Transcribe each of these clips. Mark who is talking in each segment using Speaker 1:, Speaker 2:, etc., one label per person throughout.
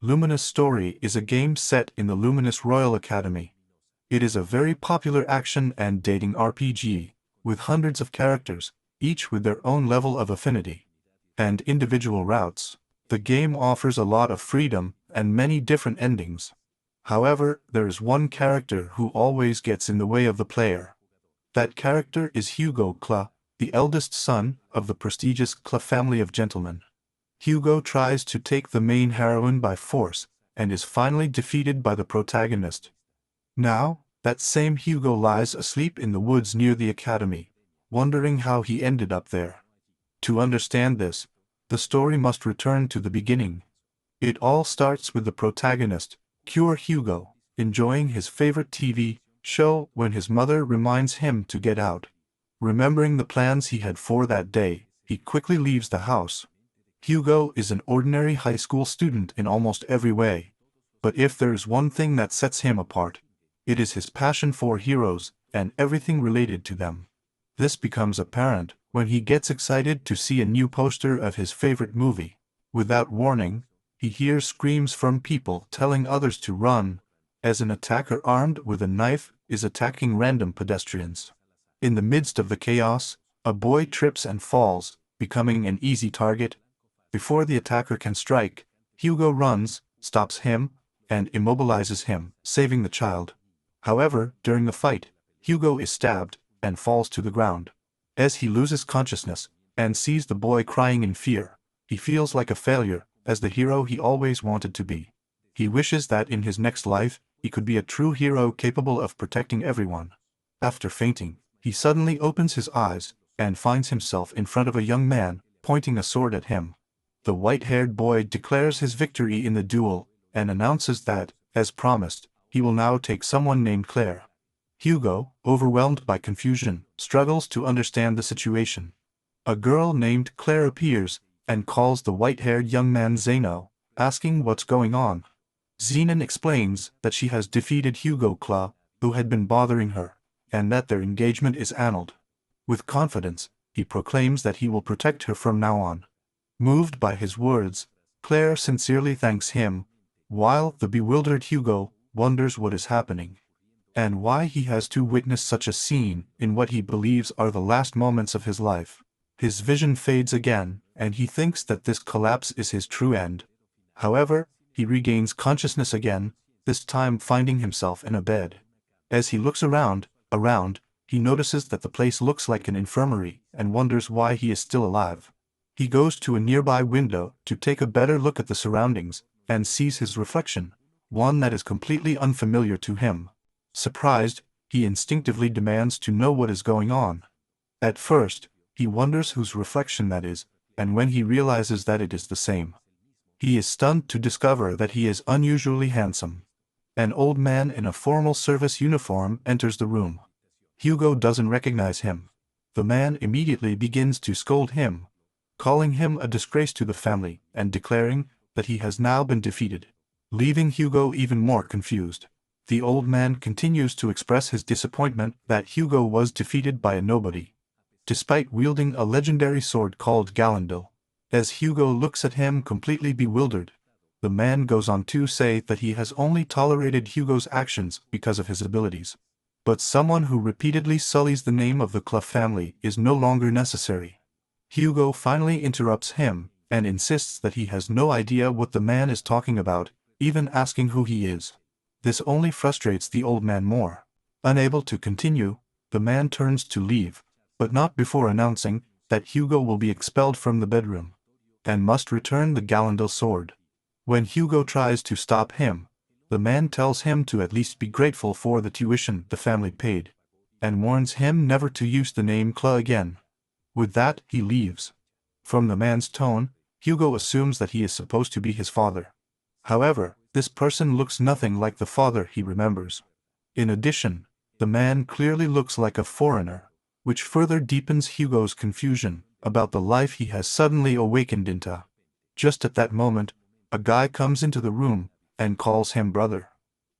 Speaker 1: Luminous Story is a game set in the Luminous Royal Academy. It is a very popular action and dating RPG, with hundreds of characters, each with their own level of affinity and individual routes. The game offers a lot of freedom and many different endings. However, there is one character who always gets in the way of the player. That character is Hugo Kla, the eldest son of the prestigious Kla family of gentlemen. Hugo tries to take the main heroine by force, and is finally defeated by the protagonist. Now, that same Hugo lies asleep in the woods near the academy, wondering how he ended up there. To understand this, the story must return to the beginning. It all starts with the protagonist, Cure Hugo, enjoying his favorite TV show when his mother reminds him to get out. Remembering the plans he had for that day, he quickly leaves the house. Hugo is an ordinary high school student in almost every way. But if there is one thing that sets him apart, it is his passion for heroes and everything related to them. This becomes apparent when he gets excited to see a new poster of his favorite movie. Without warning, he hears screams from people telling others to run, as an attacker armed with a knife is attacking random pedestrians. In the midst of the chaos, a boy trips and falls, becoming an easy target. Before the attacker can strike, Hugo runs, stops him, and immobilizes him, saving the child. However, during the fight, Hugo is stabbed and falls to the ground. As he loses consciousness and sees the boy crying in fear, he feels like a failure as the hero he always wanted to be. He wishes that in his next life, he could be a true hero capable of protecting everyone. After fainting, he suddenly opens his eyes and finds himself in front of a young man pointing a sword at him. The white-haired boy declares his victory in the duel and announces that, as promised, he will now take someone named Claire. Hugo, overwhelmed by confusion, struggles to understand the situation. A girl named Claire appears and calls the white-haired young man Zeno, asking what's going on. Zenon explains that she has defeated Hugo Kla, who had been bothering her, and that their engagement is annulled. With confidence, he proclaims that he will protect her from now on. Moved by his words, Claire sincerely thanks him, while the bewildered Hugo wonders what is happening, and why he has to witness such a scene in what he believes are the last moments of his life. His vision fades again, and he thinks that this collapse is his true end. However, he regains consciousness again, this time finding himself in a bed. As he looks around, he notices that the place looks like an infirmary and wonders why he is still alive. He goes to a nearby window to take a better look at the surroundings, and sees his reflection, one that is completely unfamiliar to him. Surprised, he instinctively demands to know what is going on. At first, he wonders whose reflection that is, and when he realizes that it is the same, he is stunned to discover that he is unusually handsome. An old man in a formal service uniform enters the room. Hugo doesn't recognize him. The man immediately begins to scold him, calling him a disgrace to the family and declaring that he has now been defeated, leaving Hugo even more confused. The old man continues to express his disappointment that Hugo was defeated by a nobody, despite wielding a legendary sword called Galendil. As Hugo looks at him completely bewildered, the man goes on to say that he has only tolerated Hugo's actions because of his abilities. But someone who repeatedly sullies the name of the Clough family is no longer necessary. Hugo finally interrupts him and insists that he has no idea what the man is talking about, even asking who he is. This only frustrates the old man more. Unable to continue, the man turns to leave, but not before announcing that Hugo will be expelled from the bedroom and must return the Galendil sword. When Hugo tries to stop him, the man tells him to at least be grateful for the tuition the family paid, and warns him never to use the name Kla again. With that, he leaves. From the man's tone, Hugo assumes that he is supposed to be his father. However, this person looks nothing like the father he remembers. In addition, the man clearly looks like a foreigner, which further deepens Hugo's confusion about the life he has suddenly awakened into. Just at that moment, a guy comes into the room and calls him brother.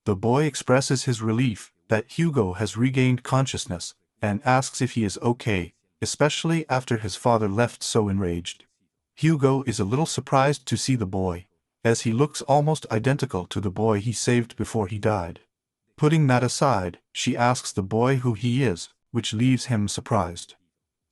Speaker 1: The boy expresses his relief that Hugo has regained consciousness and asks if he is okay, especially after his father left so enraged. Hugo is a little surprised to see the boy, as he looks almost identical to the boy he saved before he died. Putting that aside, she asks the boy who he is, which leaves him surprised.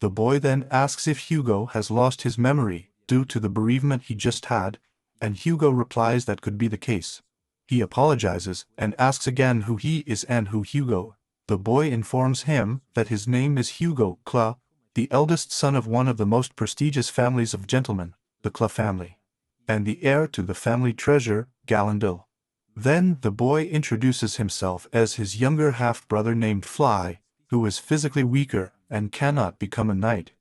Speaker 1: The boy then asks if Hugo has lost his memory due to the bereavement he just had, and Hugo replies that could be the case. He apologizes and asks again who he is and who Hugo. The boy informs him that his name is Hugo Kla, the eldest son of one of the most prestigious families of gentlemen, the Kla family, and the heir to the family treasure, Gallandil. Then the boy introduces himself as his younger half-brother named Fly, who is physically weaker and cannot become a knight.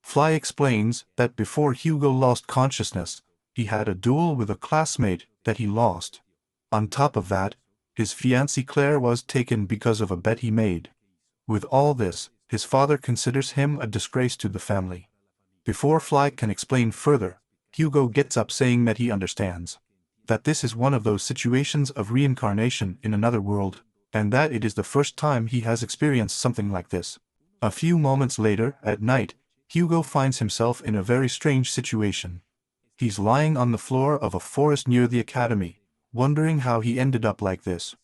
Speaker 1: Fly explains that before Hugo lost consciousness, he had a duel with a classmate that he lost. On top of that, his fiancée Claire was taken because of a bet he made. With all this, his father considers him a disgrace to the family. Before Fly can explain further, Hugo gets up saying that he understands that this is one of those situations of reincarnation in another world, and that it is the first time he has experienced something like this. A few moments later, at night, Hugo finds himself in a very strange situation. He's lying on the floor of a forest near the academy, wondering how he ended up like this.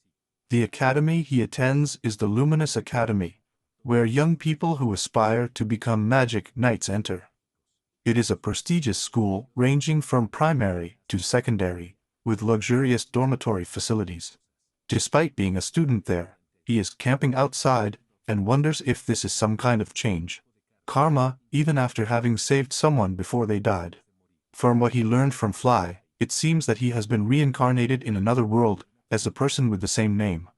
Speaker 1: The academy he attends is the Luminous Academy, where young people who aspire to become magic knights enter. It is a prestigious school ranging from primary to secondary, with luxurious dormitory facilities. Despite being a student there, he is camping outside and wonders if this is some kind of change. Karma, even after having saved someone before they died. From what he learned from Fly, it seems that he has been reincarnated in another world as a person with the same name.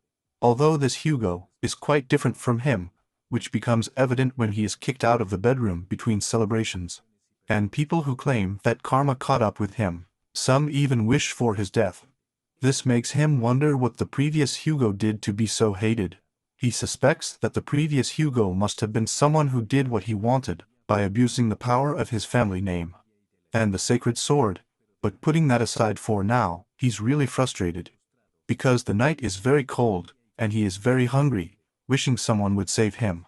Speaker 1: Although this Hugo is quite different from him, which becomes evident when he is kicked out of the bedroom between celebrations. And people who claim that karma caught up with him, some even wish for his death. This makes him wonder what the previous Hugo did to be so hated. He suspects that the previous Hugo must have been someone who did what he wanted by abusing the power of his family name and the sacred sword, but putting that aside for now, he's really frustrated. Because the night is very cold, and he is very hungry, wishing someone would save him.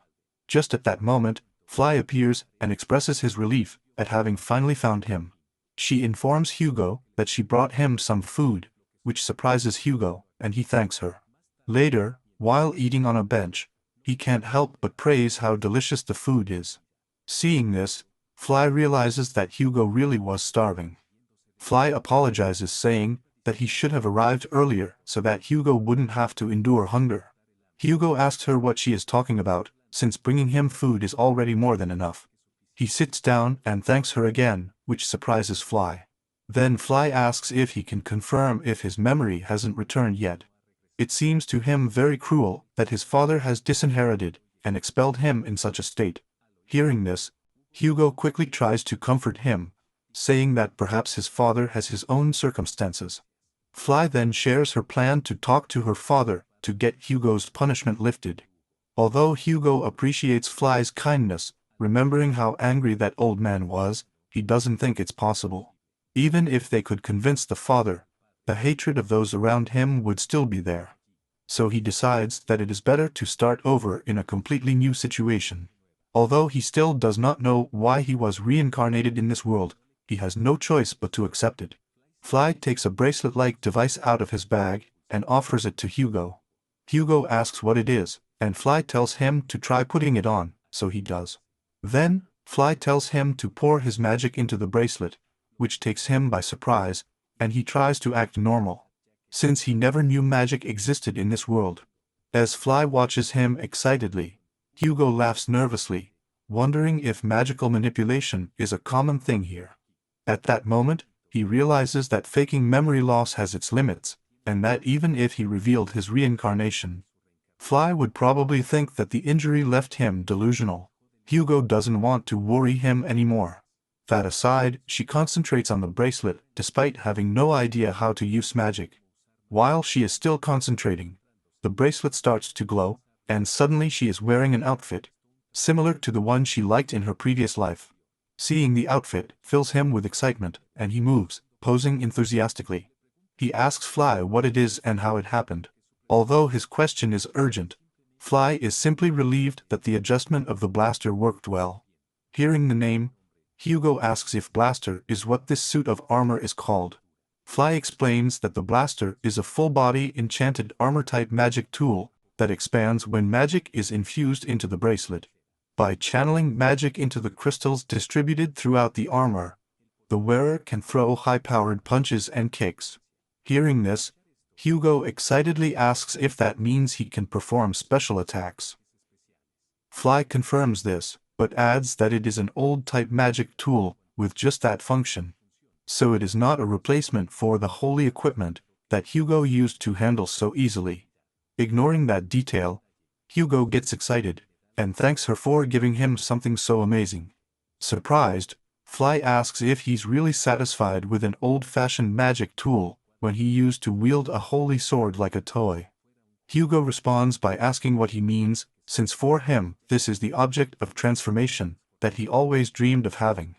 Speaker 1: Just at that moment, Fly appears and expresses his relief at having finally found him. She informs Hugo that she brought him some food, which surprises Hugo, and he thanks her. Later, while eating on a bench, he can't help but praise how delicious the food is. Seeing this, Fly realizes that Hugo really was starving. Fly apologizes, saying that he should have arrived earlier so that Hugo wouldn't have to endure hunger. Hugo asks her what she is talking about, since bringing him food is already more than enough. He sits down and thanks her again, which surprises Fly. Then Fly asks if he can confirm if his memory hasn't returned yet. It seems to him very cruel that his father has disinherited and expelled him in such a state. Hearing this, Hugo quickly tries to comfort him, saying that perhaps his father has his own circumstances. Fly then shares her plan to talk to her father to get Hugo's punishment lifted. Although Hugo appreciates Fly's kindness, remembering how angry that old man was, he doesn't think it's possible. Even if they could convince the father, the hatred of those around him would still be there. So he decides that it is better to start over in a completely new situation. Although he still does not know why he was reincarnated in this world, he has no choice but to accept it. Fly takes a bracelet-like device out of his bag and offers it to Hugo. Hugo asks what it is, and Fly tells him to try putting it on, so he does. Then, Fly tells him to pour his magic into the bracelet, which takes him by surprise, and he tries to act normal, since he never knew magic existed in this world. As Fly watches him excitedly, Hugo laughs nervously, wondering if magical manipulation is a common thing here. At that moment, he realizes that faking memory loss has its limits, and that even if he revealed his reincarnation, Fly would probably think that the injury left him delusional. Hugo doesn't want to worry him anymore. That aside, she concentrates on the bracelet despite having no idea how to use magic. While she is still concentrating, the bracelet starts to glow, and suddenly she is wearing an outfit similar to the one she liked in her previous life. Seeing the outfit fills him with excitement, and he moves, posing enthusiastically. He asks Fly what it is and how it happened. Although his question is urgent, Fly is simply relieved that the adjustment of the blaster worked well. Hearing the name, Hugo asks if blaster is what this suit of armor is called. Fly explains that the blaster is a full-body enchanted armor-type magic tool that expands when magic is infused into the bracelet. By channeling magic into the crystals distributed throughout the armor, the wearer can throw high-powered punches and kicks. Hearing this, Hugo excitedly asks if that means he can perform special attacks. Fly confirms this, but adds that it is an old-type magic tool with just that function. So it is not a replacement for the holy equipment that Hugo used to handle so easily. Ignoring that detail, Hugo gets excited and thanks her for giving him something so amazing. Surprised, Fly asks if he's really satisfied with an old-fashioned magic tool when he used to wield a holy sword like a toy. Hugo responds by asking what he means, since for him this is the object of transformation that he always dreamed of having.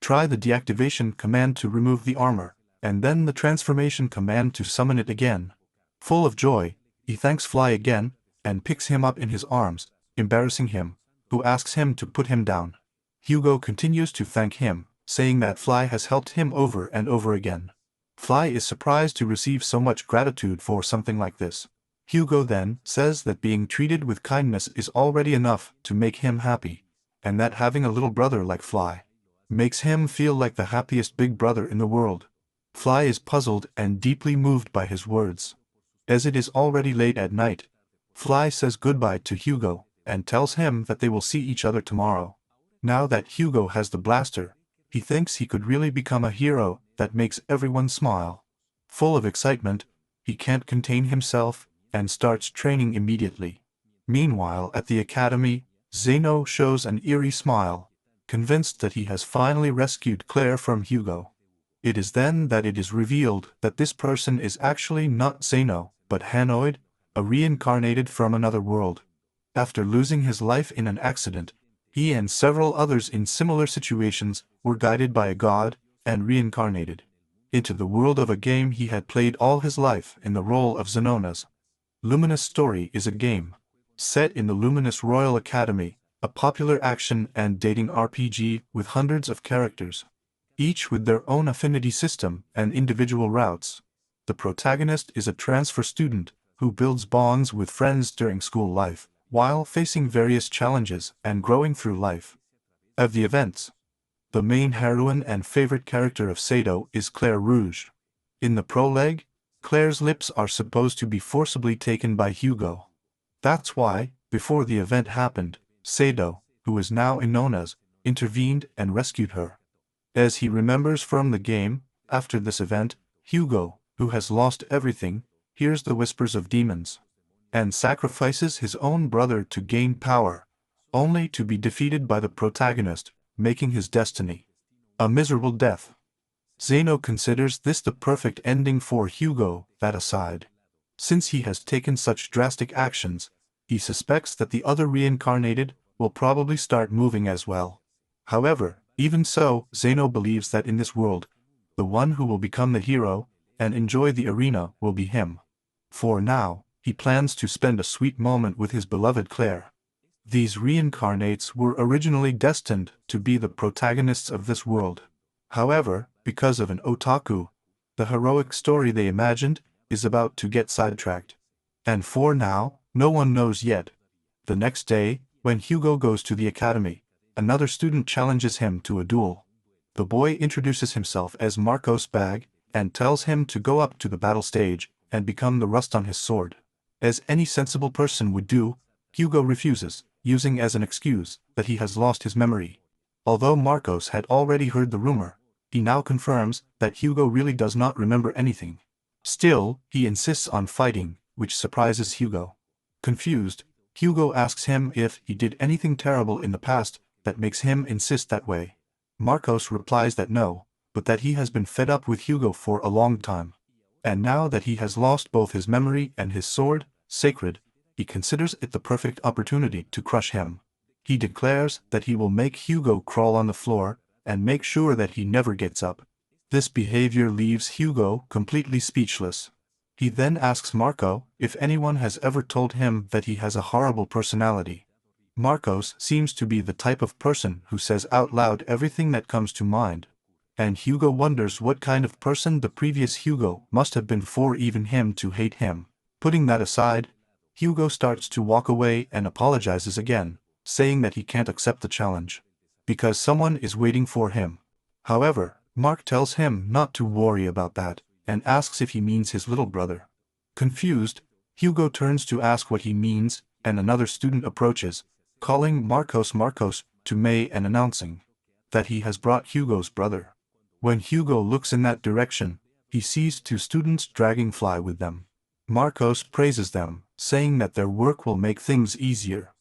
Speaker 1: Try the deactivation command to remove the armor, and then the transformation command to summon it again. Full of joy, he thanks Fly again, and picks him up in his arms, embarrassing him, who asks him to put him down. Hugo continues to thank him, saying that Fly has helped him over and over again. Fly is surprised to receive so much gratitude for something like this. Hugo then says that being treated with kindness is already enough to make him happy, and that having a little brother like Fly makes him feel like the happiest big brother in the world. Fly is puzzled and deeply moved by his words. As it is already late at night, Fly says goodbye to Hugo and tells him that they will see each other tomorrow. Now that Hugo has the blaster, he thinks he could really become a hero that makes everyone smile. Full of excitement, he can't contain himself and starts training immediately. Meanwhile, at the academy, Zeno shows an eerie smile, convinced that he has finally rescued Claire from Hugo. It is then that it is revealed that this person is actually not Zeno, but Hanoid, a reincarnated from another world. After losing his life in an accident, he and several others in similar situations were guided by a god and reincarnated into the world of a game he had played all his life in the role of Zenona's. Luminous Story is a game set in the Luminous Royal Academy, a popular action and dating RPG with hundreds of characters, each with their own affinity system and individual routes. The protagonist is a transfer student who builds bonds with friends during school life, while facing various challenges and growing through life. Of the events, the main heroine and favorite character of Sado is Claire Rouge. In the prologue, Claire's lips are supposed to be forcibly taken by Hugo. That's why, before the event happened, Sado, who is now known as, intervened and rescued her. As he remembers from the game, after this event, Hugo, who has lost everything, hears the whispers of demons, and sacrifices his own brother to gain power, only to be defeated by the protagonist, making his destiny a miserable death. Zeno considers this the perfect ending for Hugo. That aside, since he has taken such drastic actions, he suspects that the other reincarnated will probably start moving as well. However, even so, Zeno believes that in this world, the one who will become the hero and enjoy the arena will be him. For now, he plans to spend a sweet moment with his beloved Claire. These reincarnates were originally destined to be the protagonists of this world. However, because of an otaku, the heroic story they imagined is about to get sidetracked. And for now, no one knows yet. The next day, when Hugo goes to the academy, another student challenges him to a duel. The boy introduces himself as Marcos Bag and tells him to go up to the battle stage and become the rust on his sword. As any sensible person would do, Hugo refuses, using as an excuse that he has lost his memory. Although Marcos had already heard the rumor, he now confirms that Hugo really does not remember anything. Still, he insists on fighting, which surprises Hugo. Confused, Hugo asks him if he did anything terrible in the past that makes him insist that way. Marcos replies that no, but that he has been fed up with Hugo for a long time. And now that he has lost both his memory and his sword, sacred, he considers it the perfect opportunity to crush him. He declares that he will make Hugo crawl on the floor and make sure that he never gets up. This behavior leaves Hugo completely speechless. He then asks Marco if anyone has ever told him that he has a horrible personality. Marcos seems to be the type of person who says out loud everything that comes to mind. And Hugo wonders what kind of person the previous Hugo must have been for even him to hate him. Putting that aside, Hugo starts to walk away and apologizes again, saying that he can't accept the challenge because someone is waiting for him. However, Mark tells him not to worry about that and asks if he means his little brother. Confused, Hugo turns to ask what he means, and another student approaches, calling Marcos to May and announcing that he has brought Hugo's brother. When Hugo looks in that direction, he sees two students dragging Fly with them. Marcos praises them, saying that their work will make things easier.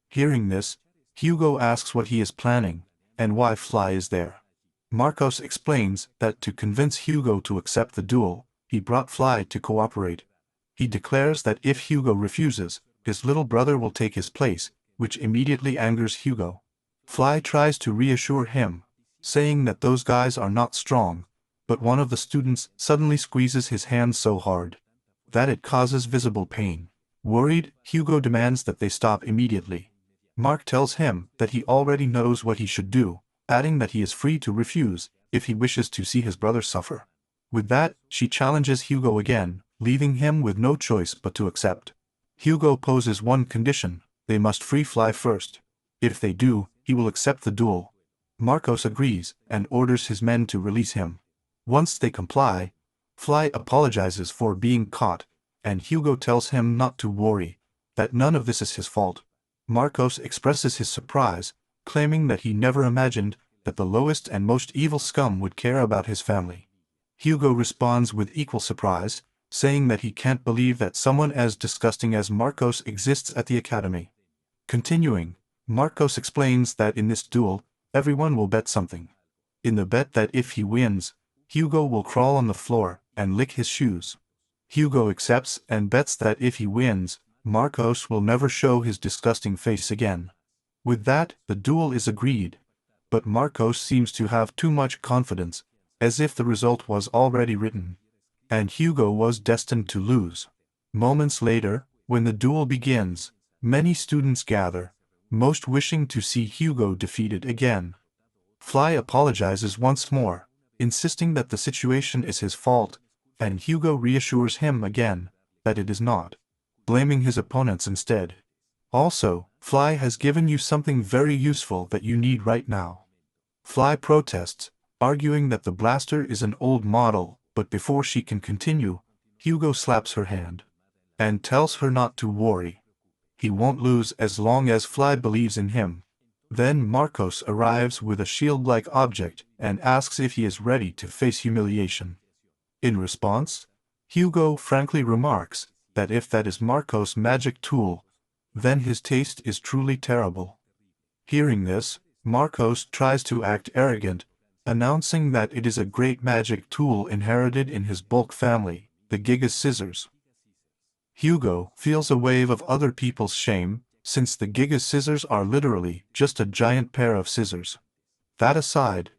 Speaker 1: Hearing this, Hugo asks what he is planning, and why Fly is there. Marcos explains that to convince Hugo to accept the duel, he brought Fly to cooperate. He declares that if Hugo refuses, his little brother will take his place, which immediately angers Hugo. Fly tries to reassure him, saying that those guys are not strong, but one of the students suddenly squeezes his hand so hard that it causes visible pain. Worried, Hugo demands that they stop immediately. Mark tells him that he already knows what he should do, adding that he is free to refuse if he wishes to see his brother suffer. With that, she challenges Hugo again, leaving him with no choice but to accept. Hugo poses one condition: they must free Fly first. If they do, he will accept the duel. Marcos agrees and orders his men to release him. Once they comply, Fly apologizes for being caught, and Hugo tells him not to worry, that none of this is his fault. Marcos expresses his surprise, claiming that he never imagined that the lowest and most evil scum would care about his family. Hugo responds with equal surprise, saying that he can't believe that someone as disgusting as Marcos exists at the academy. Continuing, Marcos explains that in this duel, everyone will bet something. In the bet that if he wins, Hugo will crawl on the floor and lick his shoes. Hugo accepts and bets that if he wins, Marcos will never show his disgusting face again. With that, the duel is agreed, but Marcos seems to have too much confidence, as if the result was already written, and Hugo was destined to lose. Moments later, when the duel begins, many students gather, most wishing to see Hugo defeated again. Fly apologizes once more, insisting that the situation is his fault, and Hugo reassures him again that it is not, blaming his opponents instead. Also, Fly has given you something very useful that you need right now. Fly protests, arguing that the blaster is an old model, but before she can continue, Hugo slaps her hand and tells her not to worry. He won't lose as long as Fly believes in him. Then Marcos arrives with a shield-like object and asks if he is ready to face humiliation. In response, Hugo frankly remarks that if that is Marcos' magic tool, then his taste is truly terrible. Hearing this, Marcos tries to act arrogant, announcing that it is a great magic tool inherited in his bulk family, the Giga Scissors. Hugo feels a wave of other people's shame, since the Giga Scissors are literally just a giant pair of scissors. That aside,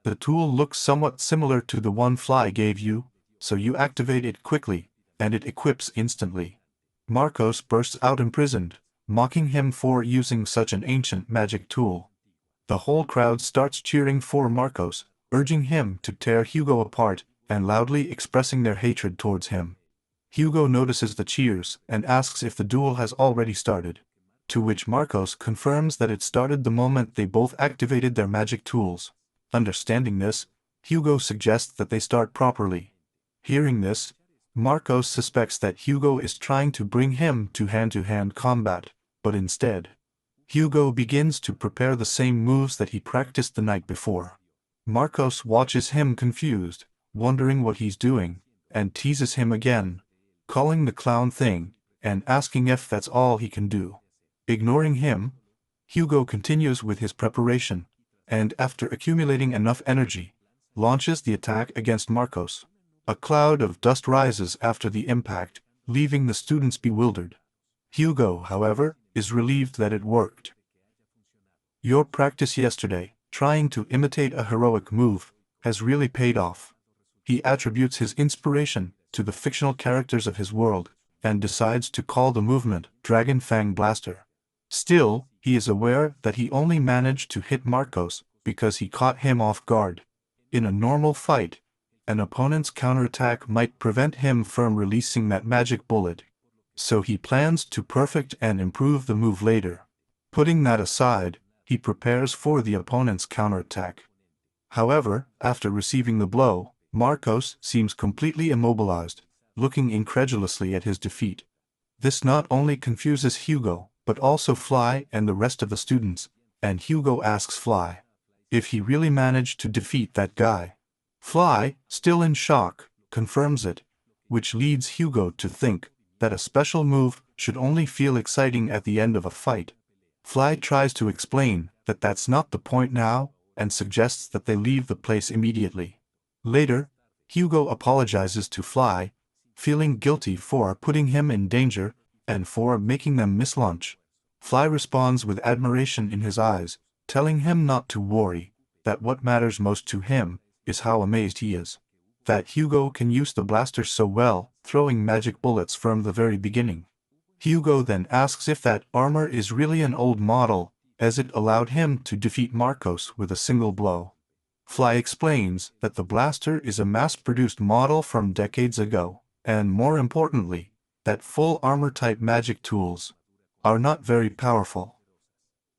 Speaker 1: the tool looks somewhat similar to the one Fly gave you, so you activate it quickly, and it equips instantly. Marcos bursts out imprisoned, mocking him for using such an ancient magic tool. The whole crowd starts cheering for Marcos, urging him to tear Hugo apart and loudly expressing their hatred towards him. Hugo notices the cheers and asks if the duel has already started, to which Marcos confirms that it started the moment they both activated their magic tools. Understanding this, Hugo suggests that they start properly. Hearing this, Marcos suspects that Hugo is trying to bring him to hand-to-hand combat, but instead, Hugo begins to prepare the same moves that he practiced the night before. Marcos watches him confused, wondering what he's doing, and teases him again, calling the clown thing, and asking if that's all he can do. Ignoring him, Hugo continues with his preparation, and after accumulating enough energy, launches the attack against Marcos. A cloud of dust rises after the impact, leaving the students bewildered. Hugo, however, is relieved that it worked. Your practice yesterday, trying to imitate a heroic move, has really paid off. He attributes his inspiration to the fictional characters of his world, and decides to call the movement Dragon Fang Blaster. Still, he is aware that he only managed to hit Marcos because he caught him off guard. In a normal fight, an opponent's counterattack might prevent him from releasing that magic bullet, so he plans to perfect and improve the move later. Putting that aside, he prepares for the opponent's counterattack. However, after receiving the blow, Marcos seems completely immobilized, looking incredulously at his defeat. This not only confuses Hugo, but also Fly and the rest of the students, and Hugo asks Fly if he really managed to defeat that guy. Fly, still in shock, confirms it, which leads Hugo to think that a special move should only feel exciting at the end of a fight. Fly tries to explain that that's not the point now, and suggests that they leave the place immediately. Later, Hugo apologizes to Fly, feeling guilty for putting him in danger and for making them miss lunch. Fly responds with admiration in his eyes, telling him not to worry, that what matters most to him is how amazed he is that Hugo can use the blaster so well, throwing magic bullets from the very beginning. Hugo then asks if that armor is really an old model, as it allowed him to defeat Marcos with a single blow. Fly explains that the blaster is a mass-produced model from decades ago, and more importantly, that full armor-type magic tools are not very powerful.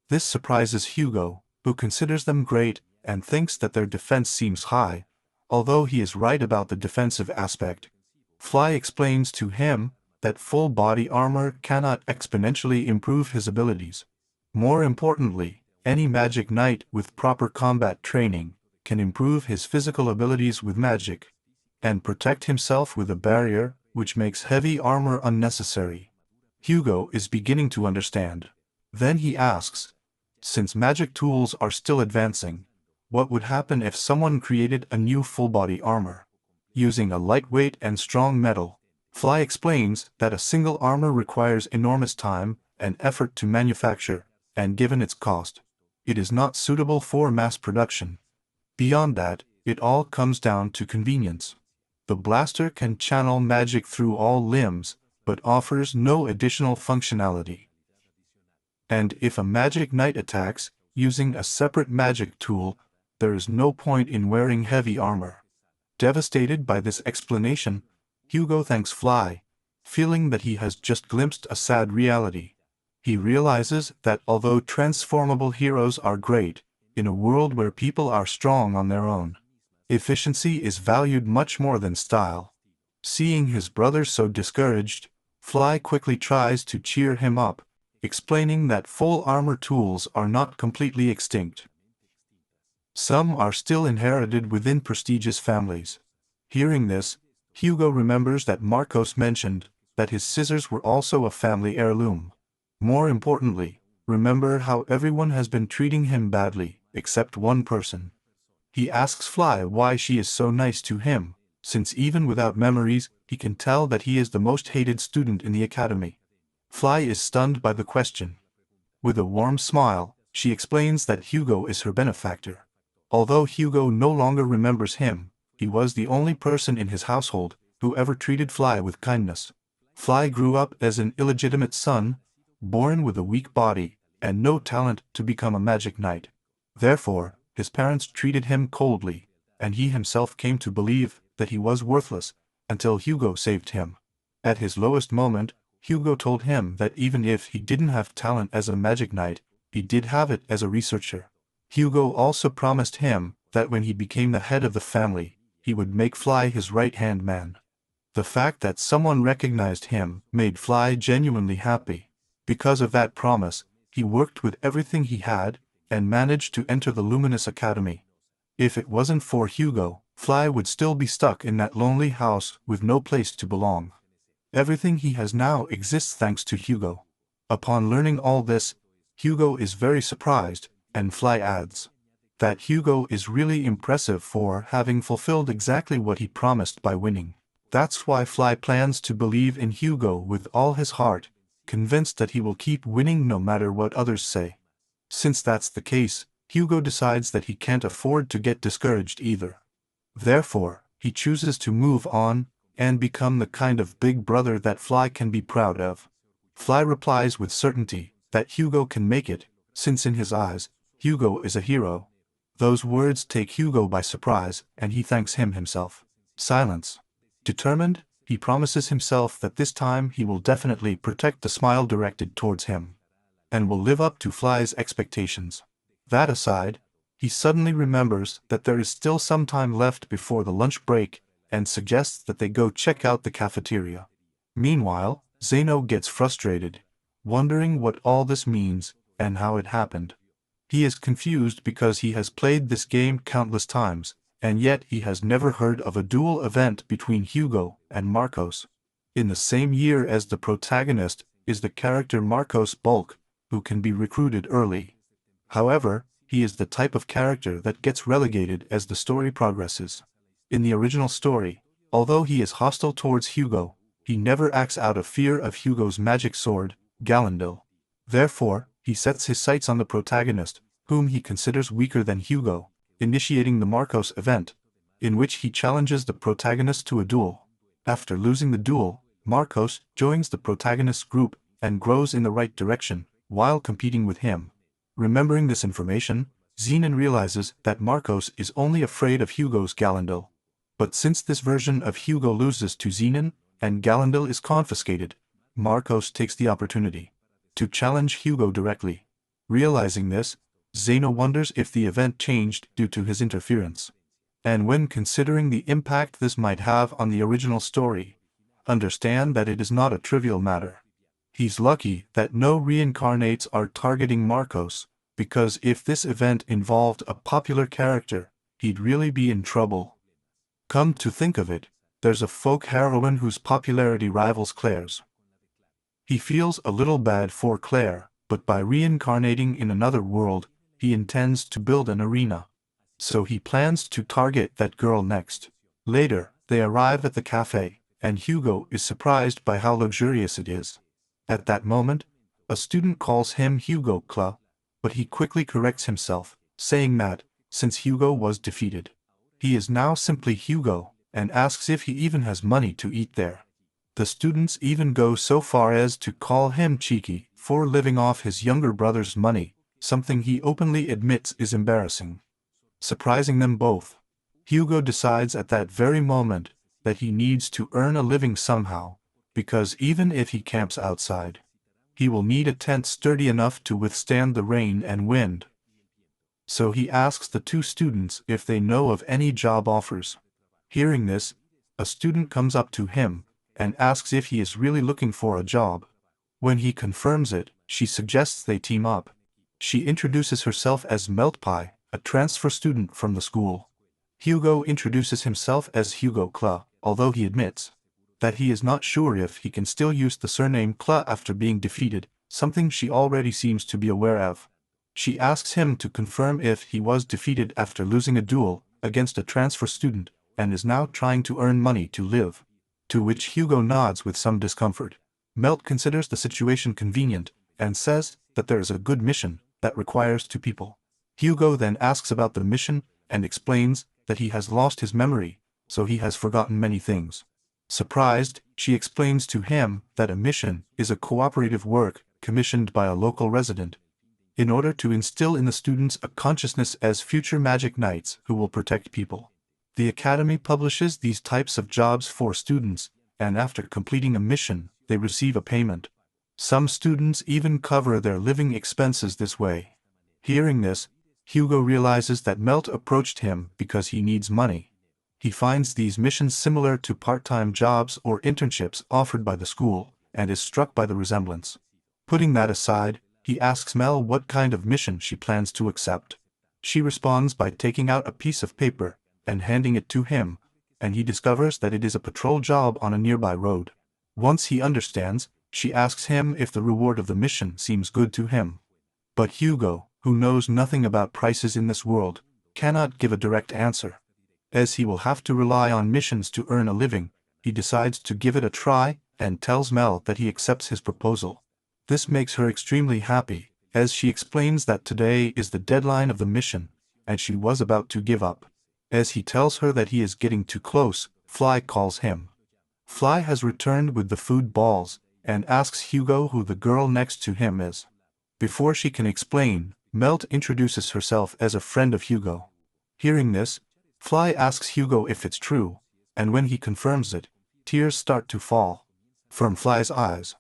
Speaker 1: This surprises Hugo, who considers them great and thinks that their defense seems high, although he is right about the defensive aspect. Fly explains to him that full body armor cannot exponentially improve his abilities. More importantly, any magic knight with proper combat training can improve his physical abilities with magic, and protect himself with a barrier which makes heavy armor unnecessary. Hugo is beginning to understand. Then he asks, since magic tools are still advancing, what would happen if someone created a new full-body armor? Using a lightweight and strong metal, Fly explains that a single armor requires enormous time and effort to manufacture, and given its cost, it is not suitable for mass production. Beyond that, it all comes down to convenience. The blaster can channel magic through all limbs, but offers no additional functionality. And if a magic knight attacks, using a separate magic tool, there is no point in wearing heavy armor. Devastated by this explanation, Hugo thanks Fly, feeling that he has just glimpsed a sad reality. He realizes that although transformable heroes are great, in a world where people are strong on their own, efficiency is valued much more than style. Seeing his brother so discouraged, Fly quickly tries to cheer him up, explaining that full armor tools are not completely extinct. Some are still inherited within prestigious families. Hearing this, Hugo remembers that Marcos mentioned that his scissors were also a family heirloom. More importantly, remember how everyone has been treating him badly, except one person. He asks Fly why she is so nice to him, since even without memories, he can tell that he is the most hated student in the academy. Fly is stunned by the question. With a warm smile, she explains that Hugo is her benefactor. Although Hugo no longer remembers him, he was the only person in his household who ever treated Fly with kindness. Fly grew up as an illegitimate son, born with a weak body and no talent to become a magic knight. Therefore, his parents treated him coldly, and he himself came to believe that he was worthless until Hugo saved him. At his lowest moment, Hugo told him that even if he didn't have talent as a magic knight, he did have it as a researcher. Hugo also promised him that when he became the head of the family, he would make Fly his right-hand man. The fact that someone recognized him made Fly genuinely happy. Because of that promise, he worked with everything he had and managed to enter the Luminous Academy. If it wasn't for Hugo, Fly would still be stuck in that lonely house with no place to belong. Everything he has now exists thanks to Hugo. Upon learning all this, Hugo is very surprised, and Fly adds that Hugo is really impressive for having fulfilled exactly what he promised by winning. That's why Fly plans to believe in Hugo with all his heart, convinced that he will keep winning no matter what others say. Since that's the case, Hugo decides that he can't afford to get discouraged either. Therefore, he chooses to move on and become the kind of big brother that Fly can be proud of. Fly replies with certainty that Hugo can make it, since in his eyes, Hugo is a hero. Those words take Hugo by surprise, and he thanks him himself. Silence. Determined, he promises himself that this time he will definitely protect the smile directed towards him, and will live up to Fly's expectations. That aside, he suddenly remembers that there is still some time left before the lunch break, and suggests that they go check out the cafeteria. Meanwhile, Zeno gets frustrated, wondering what all this means, and how it happened. He is confused because he has played this game countless times, and yet he has never heard of a duel event between Hugo and Marcos. In the same year as the protagonist is the character Marcos Bulk, who can be recruited early. However, he is the type of character that gets relegated as the story progresses. In the original story, although he is hostile towards Hugo, he never acts out of fear of Hugo's magic sword, Galendil. Therefore, he sets his sights on the protagonist, whom he considers weaker than Hugo, initiating the Marcos event, in which he challenges the protagonist to a duel. After losing the duel, Marcos joins the protagonist's group and grows in the right direction, while competing with him. Remembering this information, Zenon realizes that Marcos is only afraid of Hugo's Galendil. But since this version of Hugo loses to Zenon, and Galendil is confiscated, Marcos takes the opportunity to challenge Hugo directly. Realizing this, Zeno wonders if the event changed due to his interference. And when considering the impact this might have on the original story, understand that it is not a trivial matter. He's lucky that no reincarnates are targeting Marcos, because if this event involved a popular character, he'd really be in trouble. Come to think of it, there's a folk heroine whose popularity rivals Claire's. He feels a little bad for Claire, but by reincarnating in another world, he intends to build an arena. So he plans to target that girl next. Later, they arrive at the cafe, and Hugo is surprised by how luxurious it is. At that moment, a student calls him Hugo Kla, but he quickly corrects himself, saying that, since Hugo was defeated, he is now simply Hugo, and asks if he even has money to eat there. The students even go so far as to call him cheeky for living off his younger brother's money, something he openly admits is embarrassing. Surprising them both, Hugo decides at that very moment that he needs to earn a living somehow, because even if he camps outside, he will need a tent sturdy enough to withstand the rain and wind. So he asks the two students if they know of any job offers. Hearing this, a student comes up to him and asks if he is really looking for a job. When he confirms it, she suggests they team up. She introduces herself as Meltpie, a transfer student from the school. Hugo introduces himself as Hugo Kla, although he admits that he is not sure if he can still use the surname Kla after being defeated, something she already seems to be aware of. She asks him to confirm if he was defeated after losing a duel against a transfer student and is now trying to earn money to live. To which Hugo nods with some discomfort. Melt considers the situation convenient and says that there is a good mission that requires two people. Hugo then asks about the mission and explains that he has lost his memory, so he has forgotten many things. Surprised, she explains to him that a mission is a cooperative work commissioned by a local resident, in order to instill in the students a consciousness as future magic knights who will protect people. The Academy publishes these types of jobs for students, and after completing a mission, they receive a payment. Some students even cover their living expenses this way. Hearing this, Hugo realizes that Melt approached him because he needs money. He finds these missions similar to part-time jobs or internships offered by the school, and is struck by the resemblance. Putting that aside, he asks Mel what kind of mission she plans to accept. She responds by taking out a piece of paper and handing it to him, and he discovers that it is a patrol job on a nearby road. Once he understands, she asks him if the reward of the mission seems good to him. But Hugo, who knows nothing about prices in this world, cannot give a direct answer. As he will have to rely on missions to earn a living, he decides to give it a try and tells Mel that he accepts his proposal. This makes her extremely happy, as she explains that today is the deadline of the mission, and she was about to give up. As he tells her that he is getting too close, Fly calls him. Fly has returned with the food balls, and asks Hugo who the girl next to him is. Before she can explain, Melt introduces herself as a friend of Hugo. Hearing this, Fly asks Hugo if it's true, and when he confirms it, tears start to fall from Fly's eyes.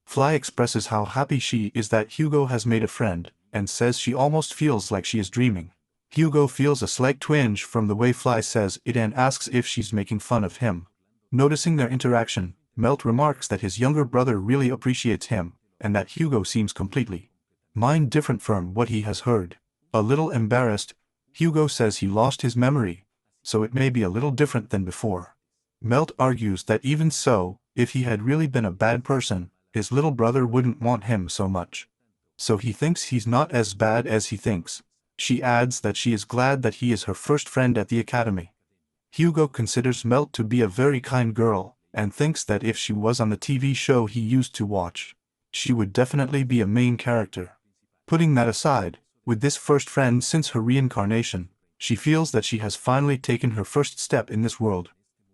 Speaker 1: Fly expresses how happy she is that Hugo has made a friend, and says she almost feels like she is dreaming. Hugo feels a slight twinge from the way Fly says it and asks if she's making fun of him. Noticing their interaction, Melt remarks that his younger brother really appreciates him, and that Hugo seems completely mind different from what he has heard. A little embarrassed, Hugo says he lost his memory, so it may be a little different than before. Melt argues that even so, if he had really been a bad person, his little brother wouldn't want him so much. So he thinks he's not as bad as he thinks. She adds that she is glad that he is her first friend at the academy. Hugo considers Melt to be a very kind girl, and thinks that if she was on the TV show he used to watch, she would definitely be a main character. Putting that aside, with this first friend since her reincarnation, she feels that she has finally taken her first step in this world.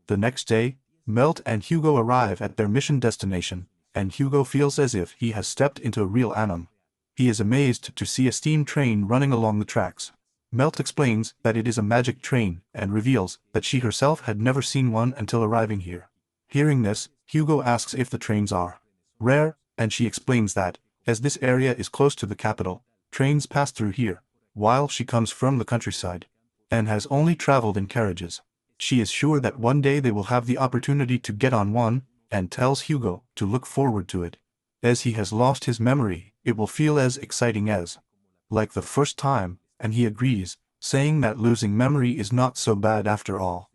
Speaker 1: The next day, Melt and Hugo arrive at their mission destination, and Hugo feels as if he has stepped into a real anime. He is amazed to see a steam train running along the tracks. Melt explains that it is a magic train, and reveals that she herself had never seen one until arriving here. Hearing this, Hugo asks if the trains are rare, and she explains that, as this area is close to the capital, trains pass through here, while she comes from the countryside, and has only traveled in carriages. She is sure that one day they will have the opportunity to get on one, and tells Hugo to look forward to it. As he has lost his memory, it will feel as exciting as like the first time, and he agrees, saying that losing memory is not so bad after all.